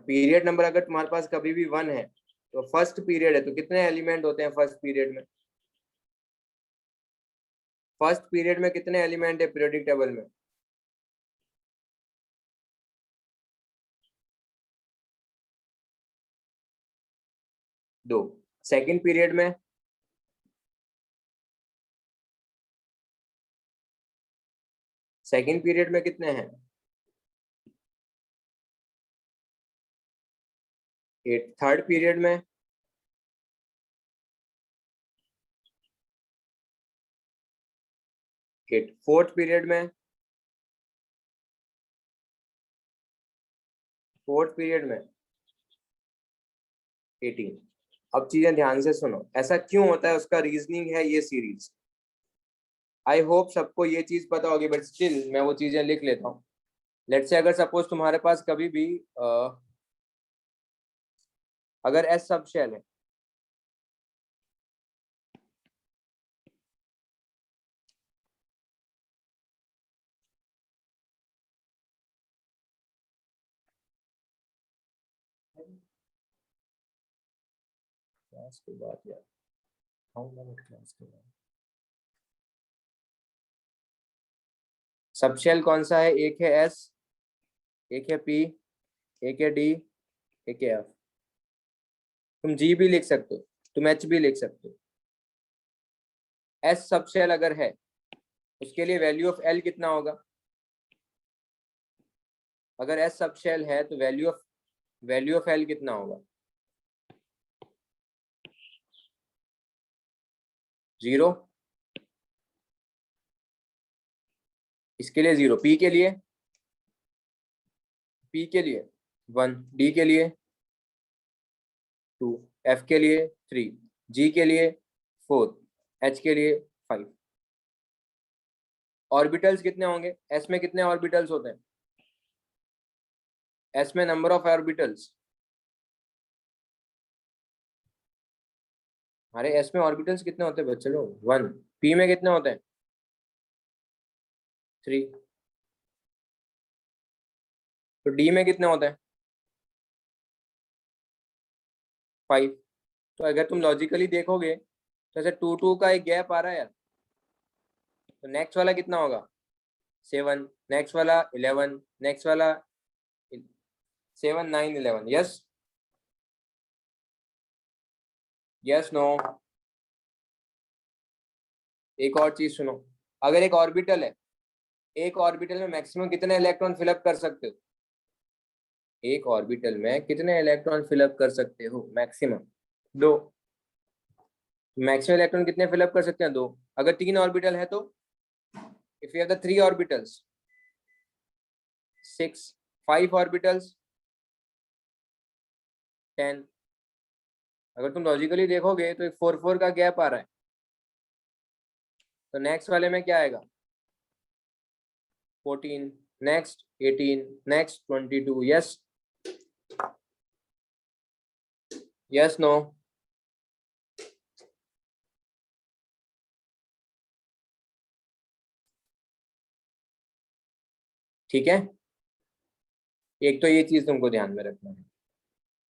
पीरियड नंबर अगर तुम्हारे पास कभी भी 1 है तो फर्स्ट पीरियड है, तो कितने एलिमेंट होते हैं फर्स्ट पीरियड में? फर्स्ट पीरियड में कितने एलिमेंट है पीरियोडिक टेबल में? 2। सेकंड पीरियड में? सेकंड पीरियड में कितने हैं? 8। थर्ड पीरियड में? 8। फोर्थ पीरियड में? फोर्थ पीरियड में 18। अब चीजें ध्यान से सुनो, ऐसा क्यों होता है उसका रीजनिंग है ये सीरीज। आई होप सबको ये चीज पता होगी, बट स्टिल मैं वो चीजें लिख लेता हूँ। लेट्स से अगर सपोज तुम्हारे पास कभी भी अगर एस सब शेल है, क्लास के बाद यार, क्लास के बाद सब शेल कौन सा है? एक है एस, एक है पी, एक है डी, एक है एफ। तुम जी भी लिख सकते हो, तुम एच भी लिख सकते हो। एस सब शेल अगर है उसके लिए वैल्यू ऑफ एल कितना होगा? अगर एस सब शेल है तो वैल्यू ऑफ एल कितना होगा? 0, इसके लिए 0, P के लिए 1, D के लिए 2, F के लिए 3, G के लिए 4, H के लिए 5। ऑर्बिटल्स कितने होंगे? S में कितने ऑर्बिटल्स होते हैं? S में नंबर ऑफ ऑर्बिटल्स, अरे S में ऑर्बिटल्स कितने होते हैं बच्चे लोग? 1। P में कितने होते हैं? 3। तो D में कितने होते हैं? 5। तो अगर तुम लॉजिकली देखोगे तो ऐसे 2 2 का एक गैप आ रहा है यार, तो नेक्स्ट वाला कितना होगा? 7, नेक्स्ट वाला 11, नेक्स्ट वाला 7 9 11। Yes yes no? एक और चीज सुनो, अगर एक ऑर्बिटल है, एक ऑर्बिटल में मैक्सिमम कितने इलेक्ट्रॉन फिलअप कर सकते हो? एक ऑर्बिटल में कितने इलेक्ट्रॉन फिलअप कर सकते हो? मैक्सिमम 2। मैक्सिमम इलेक्ट्रॉन कितने फिलअप कर सकते हैं? 2। अगर 3 ऑर्बिटल है तो if you have the 3 orbitals 6, 5 orbitals 10। अगर तुम लॉजिकली देखोगे तो एक 4 4 का गैप आ रहा है, तो नेक्स्ट वाले में क्या आएगा? 14, next 18, next 22। Yes yes no? ठीक है, एक तो ये चीज तुमको ध्यान में रखना है।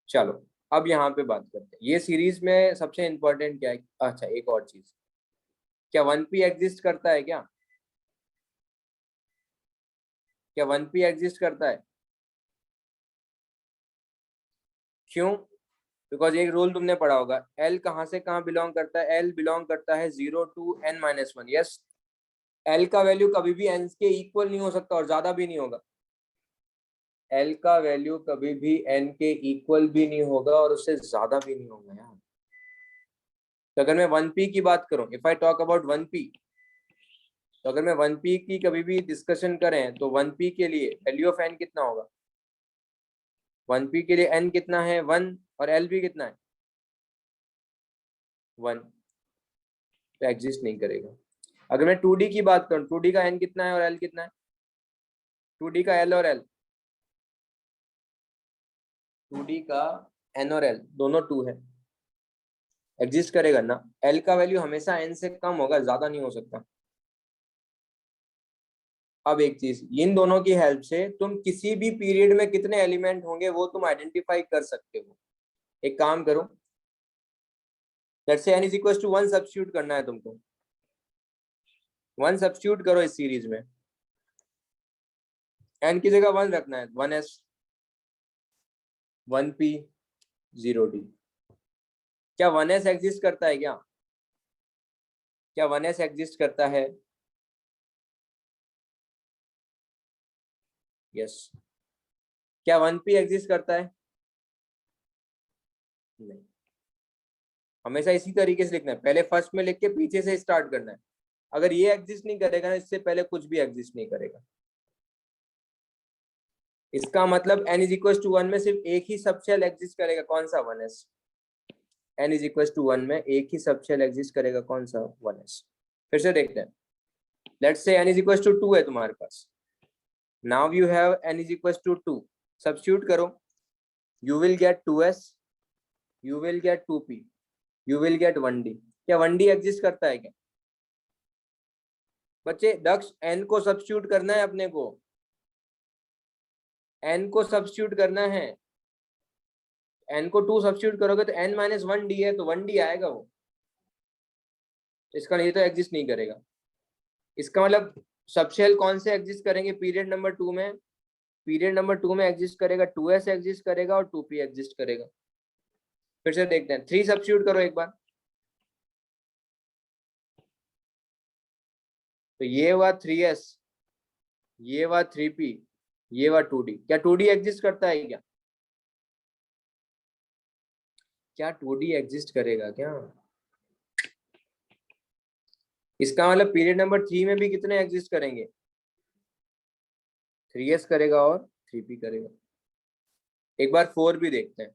चलो अब यहाँ पे बात करते हैं, ये सीरीज में सबसे इंपॉर्टेंट क्या है? अच्छा एक और चीज, क्या 1p एग्जिस्ट करता है क्या? क्या 1p एग्जिस्ट करता है? क्यों? बिकॉज एक रूल तुमने पढ़ा होगा, L कहाँ से कहाँ बिलोंग करता है? L बिलोंग करता है 0 to n-1। यस, L का वैल्यू कभी भी n के इक्वल नहीं हो सकता और ज्यादा भी नहीं होगा। L का वैल्यू कभी भी n के इक्वल भी नहीं होगा और उससे ज्यादा भी नहीं होगा यार। तो अगर मैं 1p की बात करूं, if I talk about 1p, तो अगर मैं 1p की कभी भी डिस्कशन करें तो 1p के लिए वैल्यू ऑफ n कितना होगा? 1p के लिए n कितना है? 1, और L भी कितना है? 1। तो एग्जिस्ट नहीं करेगा। अगर मैं 2D की बात करूं, 2D का n कितना है और L कितना है? 2D का L और L, 2D का n और L दोनों 2 है, एग्जिस्ट करेगा ना? L का वैल्यू हमेशा n से कम होगा, ज्यादा नहीं हो सकता। अब एक चीज, इन दोनों की हेल्प से तुम किसी भी पीरियड में कितने एलिमेंट होंगे वो तुम आइडेंटिफाई कर सकते हो। एक काम करो, let's say n is equal to 1 substitute करना है तुमको। 1 सब्स्टिट्यूट करो इस सीरीज में, n की जगह 1 रखना है, 1s 1p 0d। क्या 1s एग्जिस्ट करता है क्या? क्या 1s एग्जिस्ट करता है? यस। क्या 1p एग्जिस्ट करता है? नहीं। हमेशा इसी तरीके से लिखना है, पहले फर्स्ट में लिख के पीछे से स्टार्ट करना है। अगर ये एग्जिस्ट नहीं करेगा ना, इससे पहले कुछ भी एग्जिस्ट नहीं करेगा। इसका मतलब n इज इक्वल टू 1 में सिर्फ एक ही सबशेल एग्जिस्ट करेगा, कौन सा? 1s। n is equal to 1 में एक ही सबशेल एग्जिस्ट करेगा, कौन सा? 1s। फिर से देखते हैं, let's say n is equal to 2 है तुम्हारे पास। Now you have n is equal to 2, substitute करो, you will get 2s, you will get 2p, you will get 1d। क्या 1d एग्जिस्ट करता है क्या? बच्चे दक्ष, n को सब्स्टिट्यूट करना है अपने को, n को सब्स्टिट्यूट करना है। n को 2 सब्स्टिट्यूट करोगे तो n माइनस 1d है, तो 1d आएगा वो। इसका नहीं तो एग्जिस्ट नहीं करेगा। इसका मतलब सबशेल कौन से एग्जिस्ट करेंगे पीरियड नंबर 2 में? पीरियड नंबर 2 में एग्जिस्ट करेगा 2s एग्जिस्ट करेगा और 2p एग्जिस्ट करेगा। फिर से देखते हैं, 3 सब्स्टिट्यूट करो एक बार, तो ये हुआ 3s, ये हुआ 3p, ये हुआ 2d। क्या 2d एग्जिस्ट करता है क्या? क्या 2d एग्जिस्ट करेगा क्या? इसका मतलब पीरियड नंबर 3 में भी कितने एग्जिस्ट करेंगे? 3s करेगा और 3p करेगा। एक बार 4 भी देखते हैं।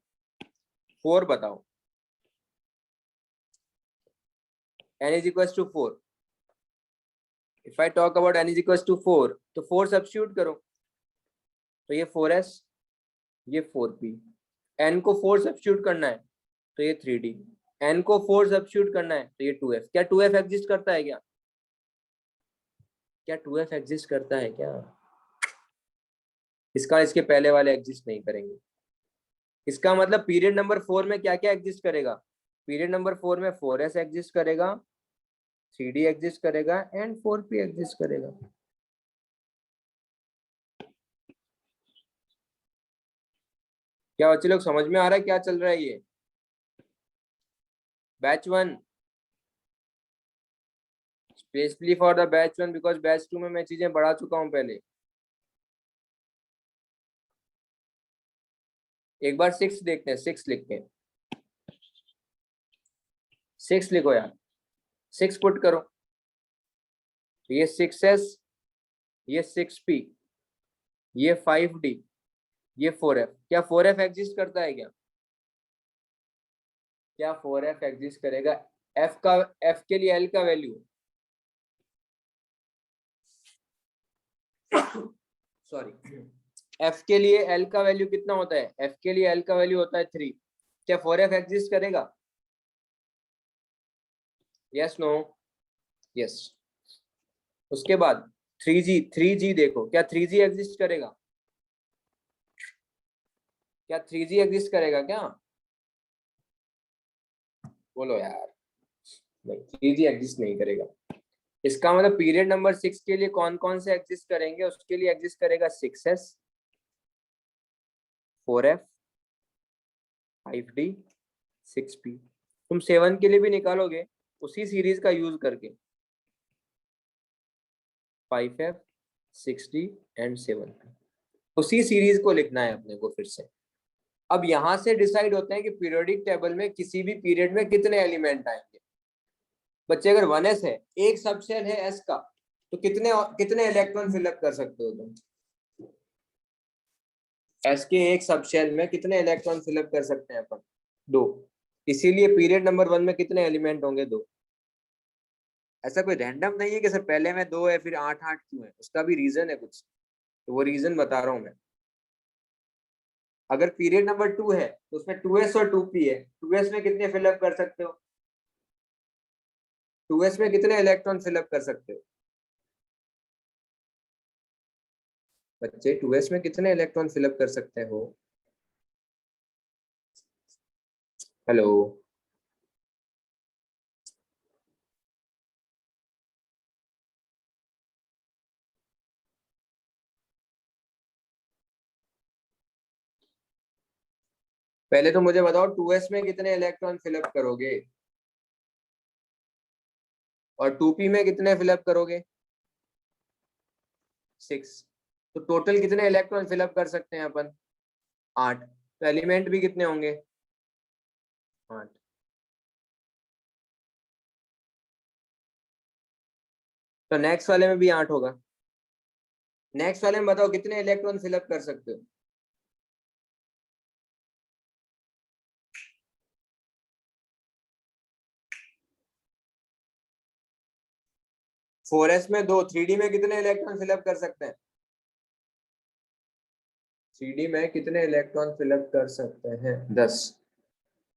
4 बताओ। n is equals to 4. If I talk about n is equals to 4, तो 4 सब्स्टिट्यूट करो, तो ये 4s, ये 4p। n को 4 सब्स्टिट्यूट करना है तो ये 3d, n को 4 सब्स्टिट्यूट करना है तो ये 2f। क्या 2f एग्जिस्ट करता है क्या? क्या 2f एग्जिस्ट करता है क्या? इसका इसके पहले वाले एग्जिस्ट नहीं करेंगे। इसका मतलब पीरियड नंबर 4 में क्या क्या एग्जिस्ट करेगा? पीरियड नंबर 4 में 4s एग्जिस्ट करेगा, 3d एग्जिस्ट करेगा एंड 4p एग्जिस्ट करेगा। क्या बच्चे लोग समझ में आ रहा है क्या चल रहा है? ये batch 1, specially for the batch 1, because batch 2 में मैं चीजें बढ़ा चुका हूं पहले। एक बार 6 देखते हैं, 6 लिखते हैं। 6 लिखो यार, 6 पुट करो, ये 6s, ये 6p, ये 5d, ये 4f। क्या 4f एग्जिस्ट करता है क्या? क्या 4f एग्जिस्ट करेगा? f के लिए l का वैल्यू सॉरी, f के लिए l का वैल्यू कितना होता है? f के लिए l का वैल्यू होता है 3। क्या 4f एग्जिस्ट करेगा? Yes no? यस। उसके बाद 3g देखो, क्या 3g एग्जिस्ट करेगा? क्या 3g एग्जिस्ट करेगा क्या? बोलो यार। नहीं, 3g एग्जिस्ट नहीं करेगा। इसका मतलब पीरियड नंबर 6 के लिए कौन कौन से एग्जिस्ट करेंगे? उसके लिए एग्जिस्ट करेगा 6s, 4f, 5d, 6p। तुम 7 के लिए भी निकालोगे उसी सीरीज का यूज करके, 5f, 6d एंड 7p। उसी सीरीज को लिखना है अपने को फिर से। अब यहां से डिसाइड होते हैं कि पीरियोडिक टेबल में किसी भी पीरियड में कितने एलिमेंट आएंगे। बच्चे अगर 1s है, एक सबसेल है s का, तो कितने कितने इलेक्ट्रॉन फिलअप कर सकते हो तुम? s के एक सबसेल में कितने इलेक्ट्रॉन फिलअप कर सकते हैं अपन? 2। इसीलिए पीरियड नंबर 1 में कितने एलिमेंट होंगे? 2। ऐसा कोई रैंडम नहीं है कि सर पहले में 2 है फिर 8 क्यों है, उसका भी रीजन है कुछ, तो वो रीजन बता रहा हूं मैं। अगर पीरियड नंबर 2 है तो उसमें 2s और 2p है, 2s में कितने फिलअप कर सकते हो? 2s में कितने इलेक्ट्रॉन फिलअप कर सकते हो बच्चे? 2s में कितने इलेक्ट्रॉन फिलअप कर सकते हो? हेलो? पहले तो मुझे बताओ 2s में कितने इलेक्ट्रॉन फिलअप करोगे और 2p में कितने फिलअप करोगे? 6। तो टोटल कितने इलेक्ट्रॉन फिलअप कर सकते हैं अपन? 8। तो एलिमेंट भी कितने होंगे? 8। तो नेक्स्ट वाले में भी 8 होगा। नेक्स्ट वाले में बताओ कितने इलेक्ट्रॉन फिलअप कर सकते हो? फोर एस में 2, 3d में कितने इलेक्ट्रॉन फिलअप कर सकते हैं? 3d में कितने इलेक्ट्रॉन फिलअप कर सकते हैं? 10।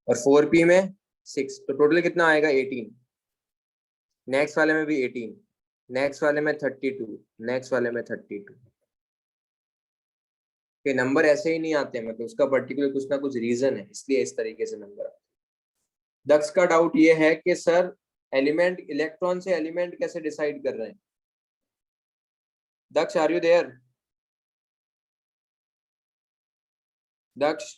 और 4p में 6। तो टोटल कितना आएगा? 18। नेक्स्ट वाले में भी 18, नेक्स्ट वाले में 32, नेक्स्ट वाले में 32। के नंबर ऐसे ही नहीं आते, मतलब उसका पर्टिकुलर कुछ ना कुछ रीजन है, इसलिए इस तरीके से नंबर आते हैं। दक्ष का डाउट ये है कि सर एलिमेंट, इलेक्ट्रॉन से एलिमेंट कैसे डिसाइड कर रहे हैं? Daksh, are you there? Daksh,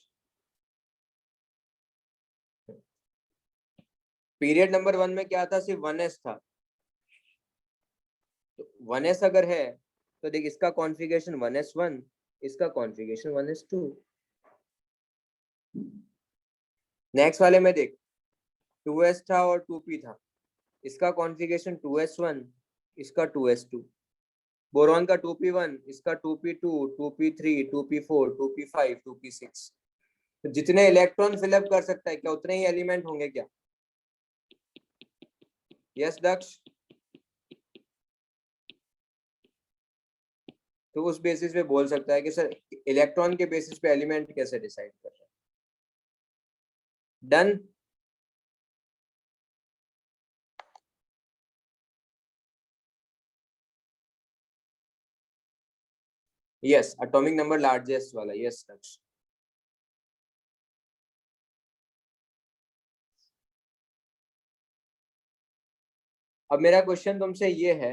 period number 1 में क्या था? सिर्फ 1s था। तो 1s अगर है तो देख, इसका कॉन्फ़िगरेशन 1s1, इसका कॉन्फ़िगरेशन 1s2। नेक्स्ट वाले में देख, 2s था और 2p था, इसका कॉन्फ़िगरेशन 2s1, इसका 2s2, बोरॉन का 2p1, इसका 2p2, 2p3, 2p4, 2p5, 2p6। तो जितने इलेक्ट्रॉन फिलअप कर सकता है क्या उतने ही एलिमेंट होंगे क्या? यस दक्ष। तो उस बेसिस पे बोल सकता है कि सर इलेक्ट्रॉन के बेसिस पे एलिमेंट कैसे डिसाइड कर रहे हैं। Done. Yes, atomic number largest वाला, यस दक्ष। अब मेरा क्वेश्चन तुमसे ये है,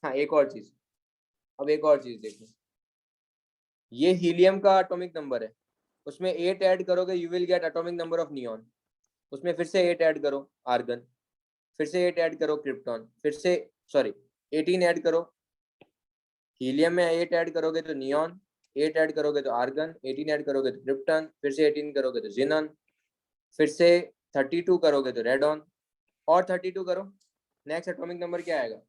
हाँ एक और चीज, अब एक और चीज देखो, ये हीलियम का एटॉमिक नंबर है, उसमें 8 ऐड करोगे you will get atomic number of neon, उसमें फिर से 8 ऐड करो आर्गन, फिर से 8 ऐड करो क्रिप्टॉन, फिर से सॉरी 18 ऐड करो, हीलियम में 8 ऐड करोगे तो नियॉन, 8 ऐड करोगे तो आर्गन, 18 ऐड करोगे तो क्रिप्टॉन, फिर से 18 करोगे तो जिनॉन, फिर से 32 करोगे तो रेडॉन, और 32 करो, नेक्स्ट एटॉमिक नंबर क्या आएगा?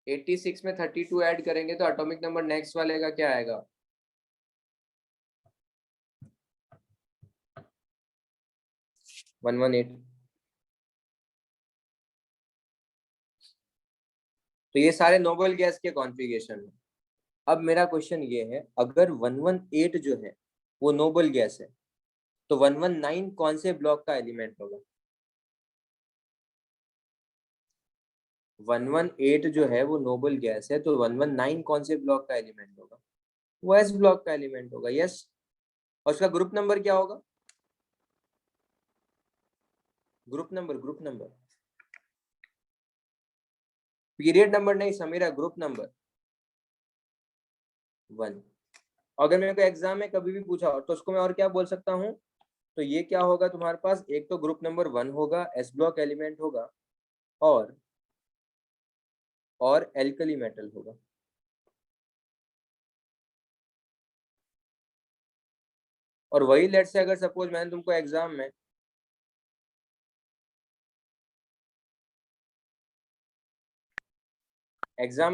86 में 32 ऐड करेंगे तो एटॉमिक नंबर नेक्स्ट वाले का क्या आएगा? 118। तो ये सारे नोबल गैस के कॉन्फ़िगरेशन है। अब मेरा क्वेश्चन ये है, अगर 118 जो है वो नोबल गैस है तो 119 कौन से ब्लॉक का एलिमेंट होगा? 118 जो है वो नोबल गैस है, तो 119 कौन से ब्लॉक का एलिमेंट होगा? वो एस ब्लॉक का एलिमेंट होगा, यस। और उसका ग्रुप नंबर क्या होगा? ग्रुप नंबर पीरियड नंबर नहीं समीरा, ग्रुप नंबर 1। अगर मेरे को एग्जाम में कभी भी पूछा तो उसको मैं और क्या बोल सकता हूँ? तो ये क्या होगा तुम्हारे पास, एक तो ग्रुप नंबर 1 होगा, एस ब्लॉक एलिमेंट होगा, और एल्कली मेटल होगा। और वही लेट से अगर सपोज मैंने तुमको एग्जाम में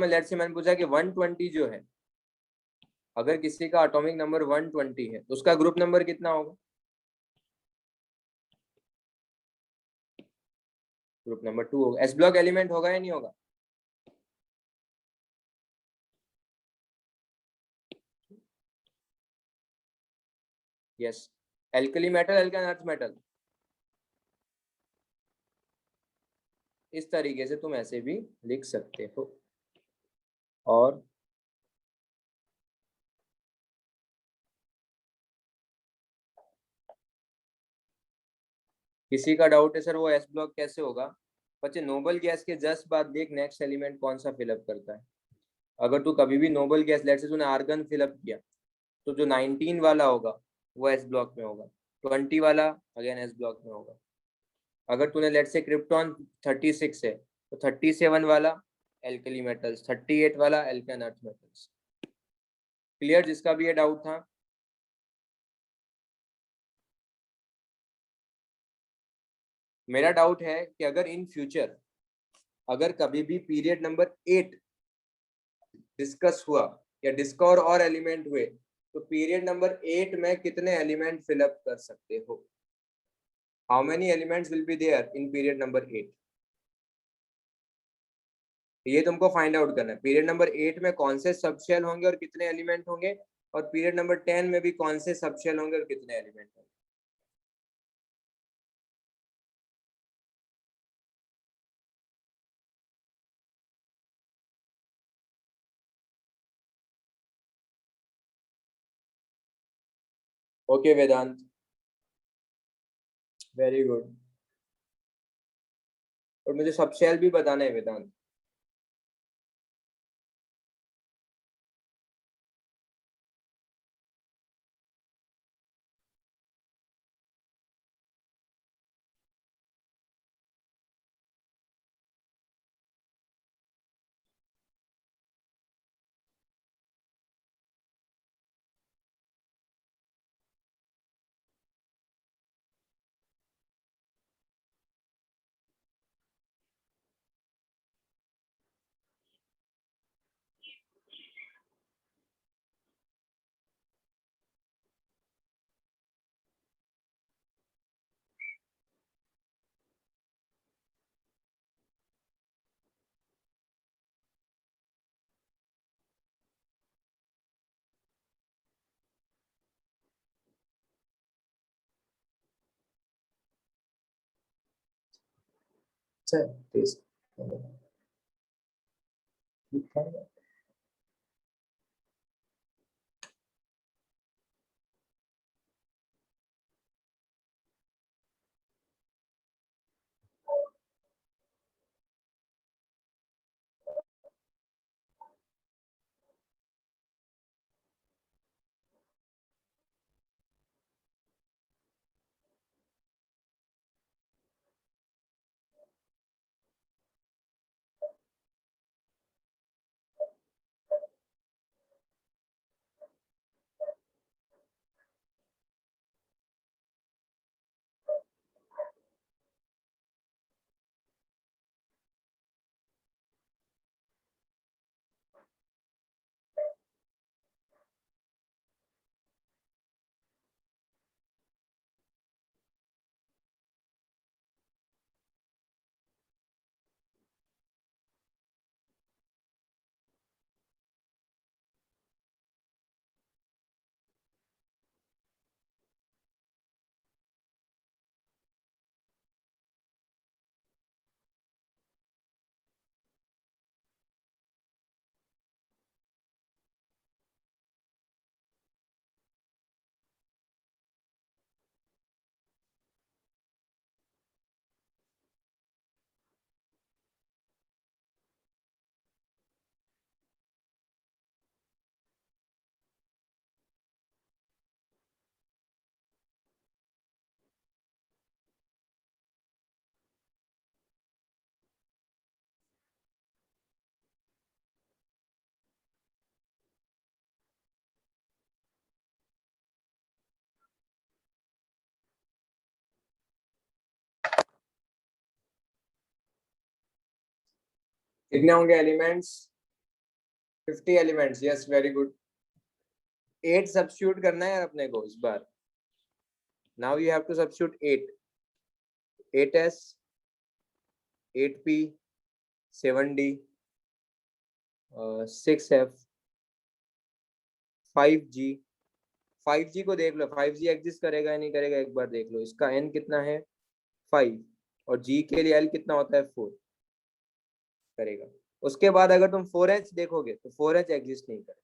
लेट से मैंने पूछा कि 120 जो है, अगर किसी का एटॉमिक नंबर 120 है तो उसका ग्रुप नंबर कितना होगा? ग्रुप नंबर 2 होगा। एस ब्लॉक एलिमेंट होगा या नहीं होगा? Yes. Alkali metal, Alcon earth metal, इस तरीके से तुम ऐसे भी लिख सकते हो। और किसी का डाउट है सर वो एस ब्लॉक कैसे होगा? बच्चे नोबल गैस के जस्ट बाद देख नेक्स्ट एलिमेंट कौन सा फिलअप करता है। अगर तू कभी भी नोबल गैस लेट से तूने आर्गन फिलअप किया तो जो 19 वाला होगा वो एस ब्लॉक में होगा, 20 वाला अगेन एस ब्लॉक में होगा। अगर तूने लेट से क्रिप्टॉन 36 है तो 37 वाला एल्कली मेटल्स, 38 वाला एल्कन अर्थ मेटल्स। क्लियर जिसका भी ये डाउट था? मेरा डाउट है कि अगर इन फ्यूचर अगर कभी भी पीरियड नंबर 8 डिस्कस हुआ या डिस्कवर और एलिमेंट हुए तो पीरियड नंबर 8 में कितने एलिमेंट फिलअप कर सकते हो? How many elements will be there in period number 8? ये तुमको फाइंड आउट करना है, पीरियड नंबर 8 में कौन से सबशेल होंगे और कितने एलिमेंट होंगे, और पीरियड नंबर 10 में भी कौन से सबशेल होंगे और कितने एलिमेंट होंगे। ओके वेदांत, वेरी गुड। और मुझे सबशेल भी बताना है वेदांत। अच्छा टेस्ट ठीक है। कितने होंगे elements? 50 elements, yes very good. 8 substitute करना है अपने को इस बार। Now you have to substitute 8s 8p 7d 6f 5g। 5g को देख लो, 5g एग्जिस्ट करेगा या नहीं करेगा एक बार देख लो। इसका n कितना है 5 और g के लिए l कितना होता है 4, करेगा। उसके बाद अगर तुम 4h देखोगे तो 4h एग्जिस्ट नहीं करेगा।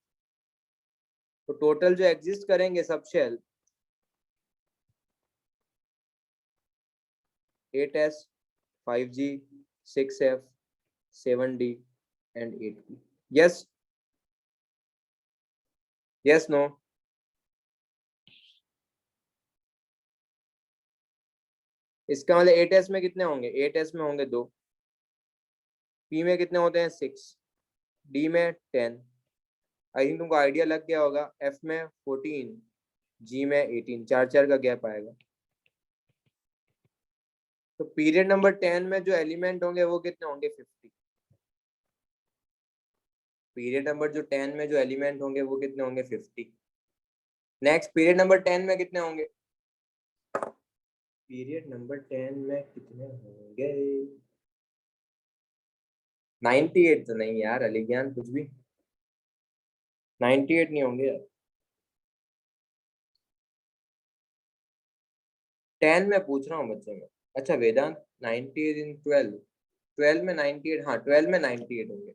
तो टोटल जो एग्जिस्ट करेंगे सब shell 8s 5g 6f 7d and 8p। yes yes no? इसका मतलब 8s में कितने होंगे? 8s में होंगे 2, p में कितने होते हैं 6, d में 10। आई थिंक तुमको आइडिया लग गया होगा। f में 14, g में 18, 4 का गैप आएगा। तो पीरियड नंबर 10 में जो एलिमेंट होंगे वो कितने होंगे 50। पीरियड नंबर जो 10 में जो एलिमेंट होंगे वो कितने होंगे 50। नेक्स्ट पीरियड नंबर 10 में कितने होंगे? पीरियड नंबर 10 में कितने होंगे? 98 तो नहीं यार, अलीज्ञान कुछ भी 98 नहीं होंगे यार। 10 में पूछ रहा हूँ बच्चे में। अच्छा वेदांत 98 इन 12, 12 में 98, हाँ 12 में 98 होंगे।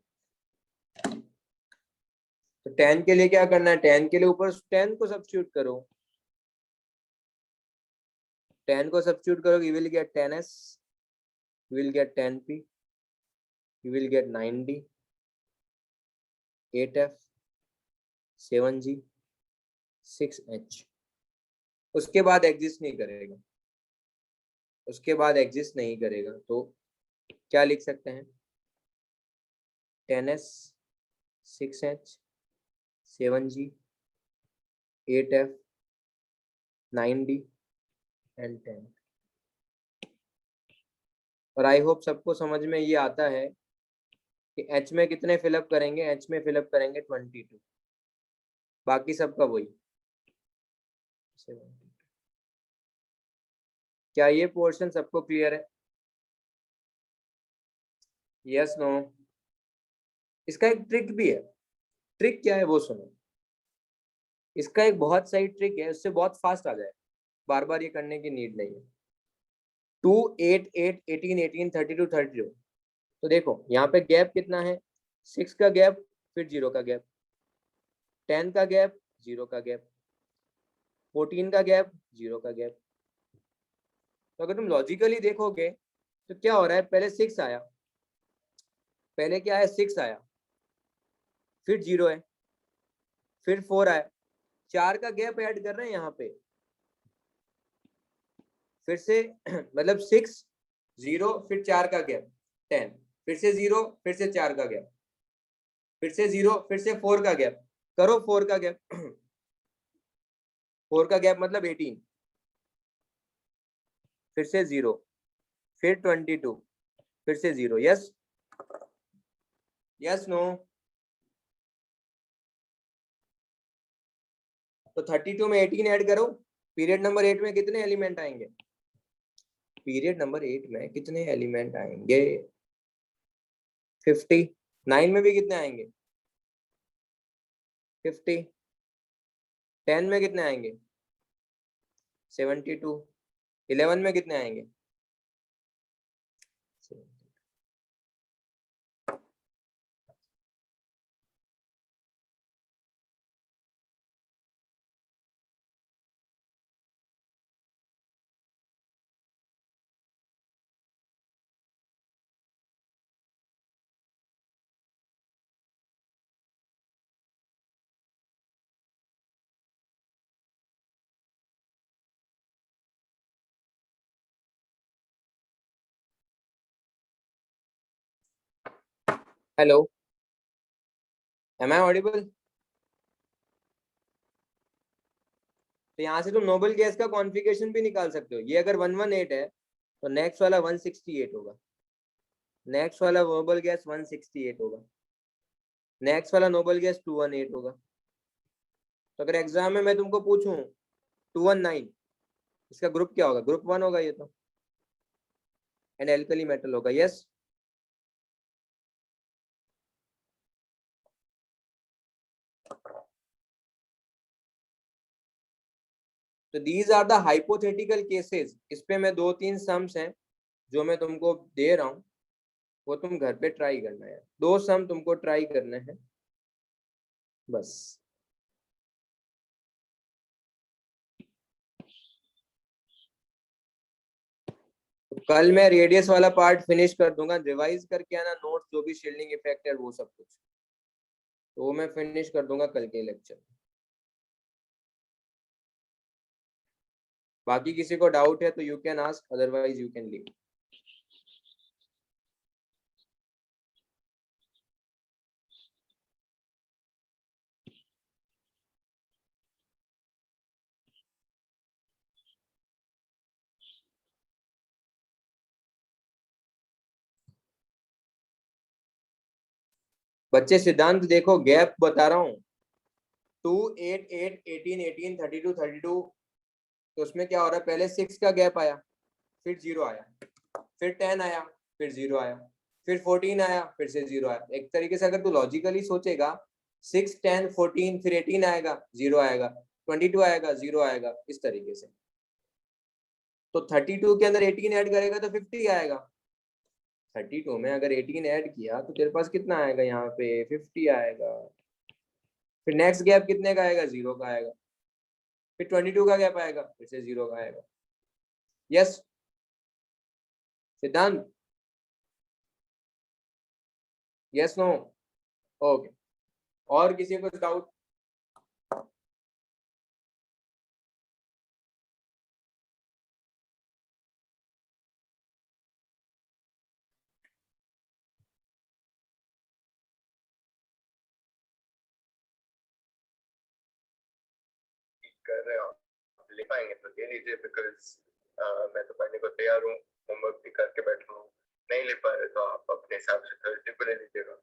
तो 10 के लिए क्या करना है? 10 के लिए ऊपर 10 को सब्स्टिट्यूट करो। 10 को सब्स्टिट्यूट करो, you will get 10s, you will get 10p, you will get 9d 8f 7g 6h। उसके बाद एग्जिस्ट नहीं करेगा, उसके बाद एग्जिस्ट नहीं करेगा। तो क्या लिख सकते हैं? 10s 6h 7g 8f 9d and 10। और आई होप सबको समझ में ये आता है कि h में कितने फिलअप करेंगे? h में फिलअप करेंगे 22, बाकी सबका वही 72। क्या ये पोर्शन सबको क्लियर है? Yes no? इसका एक ट्रिक भी है। ट्रिक क्या है वो सुनो। इसका एक बहुत सही ट्रिक है, उससे बहुत फास्ट आ जाए, बार बार ये करने की नीड नहीं है। 2 8 8 18 18 32 32। तो देखो यहाँ पे गैप कितना है, 6 का गैप, फिर 0 का गैप, 10 का गैप, 0 का गैप, 14 का गैप, 0 का गैप। तो अगर तुम लॉजिकली देखोगे तो क्या हो रहा है, पहले 6 आया, पहले क्या है 6 आया, फिर 0 है, फिर 4 आया, 4 का गैप ऐड कर रहे हैं यहाँ पे, फिर से मतलब 6 0 फिर 4 का गैप 10, फिर से 0 फिर से 4 का गैप, फिर से 0 फिर से 4 का गैप, करो 4 का गैप 4 का गैप मतलब 18, फिर से 0, फिर 22, फिर से 0। Yes yes no. तो 32 में 18 ऐड करो, पीरियड नंबर 8 में कितने एलिमेंट आएंगे, पीरियड नंबर 8 में कितने एलिमेंट आएंगे, 50। 9 में भी कितने आएंगे, 50। 10 में कितने आएंगे, 72। 11 में कितने आएंगे, 70। Hello, am I audible? तो यहाँ से तुम नोबल गैस का कॉन्फ़िगरेशन भी निकाल सकते हो। ये अगर 118 है तो नेक्स्ट वाला 168 होगा, नेक्स्ट वाला नोबल गैस 168 होगा, नेक्स्ट वाला नोबल गैस 218 होगा। तो अगर एग्जाम में मैं तुमको पूछूं 219, इसका ग्रुप क्या होगा, ग्रुप 1 होगा ये तो, एंड एल्कली मेटल होगा। यस तो these are the hypothetical cases. इस पे मैं 2-3 सम्स हैं जो मैं तुमको दे रहा हूँ, वो तुम घर पे ट्राई करना है। 2 सम तुमको ट्राई करने हैं बस। तो कल मैं रेडियस वाला पार्ट फिनिश कर दूंगा, रिवाइज करके आना नोट्स, जो भी शील्डिंग इफेक्ट है वो सब कुछ, तो वो मैं फिनिश कर दूंगा कल के लेक्चर। बाकी किसी को डाउट है तो you can ask, otherwise you can leave. बच्चे सिद्धांत देखो, गैप बता रहा हूँ, 2 8 8 18 18 32 32। तो उसमें क्या हो रहा है, पहले 6 का गैप आया, फिर 0 आया, फिर 10 आया, फिर 0 आया, फिर 14 आया, फिर से 0 आया। एक तरीके से अगर तू लॉजिकली सोचेगा, 6 10 14 फिर 18 आएगा, 0 आएगा, 22 आएगा, 0 आएगा, इस तरीके से। तो 32 के अंदर 18 ऐड करेगा तो 50 आएगा। 32 में अगर 18 ऐड किया तो तेरे पास कितना आएगा, यहाँ पे 50 आएगा। फिर नेक्स्ट गैप कितने का आएगा, 0 का आएगा। फिर 22 का गैप आएगा, फिर से 0 का आएगा। यस सिद्धांत, यस नो, ओके। और किसी को डाउट? कर रहे हो ले पाएंगे तो दे लीजिए, बिकॉज मैं तो पढ़ने को तैयार हूँ, होमवर्क भी करके बैठा हूँ। नहीं ले पा रहे तो आप अपने हिसाब से थर्सडे को ले लीजिएगा।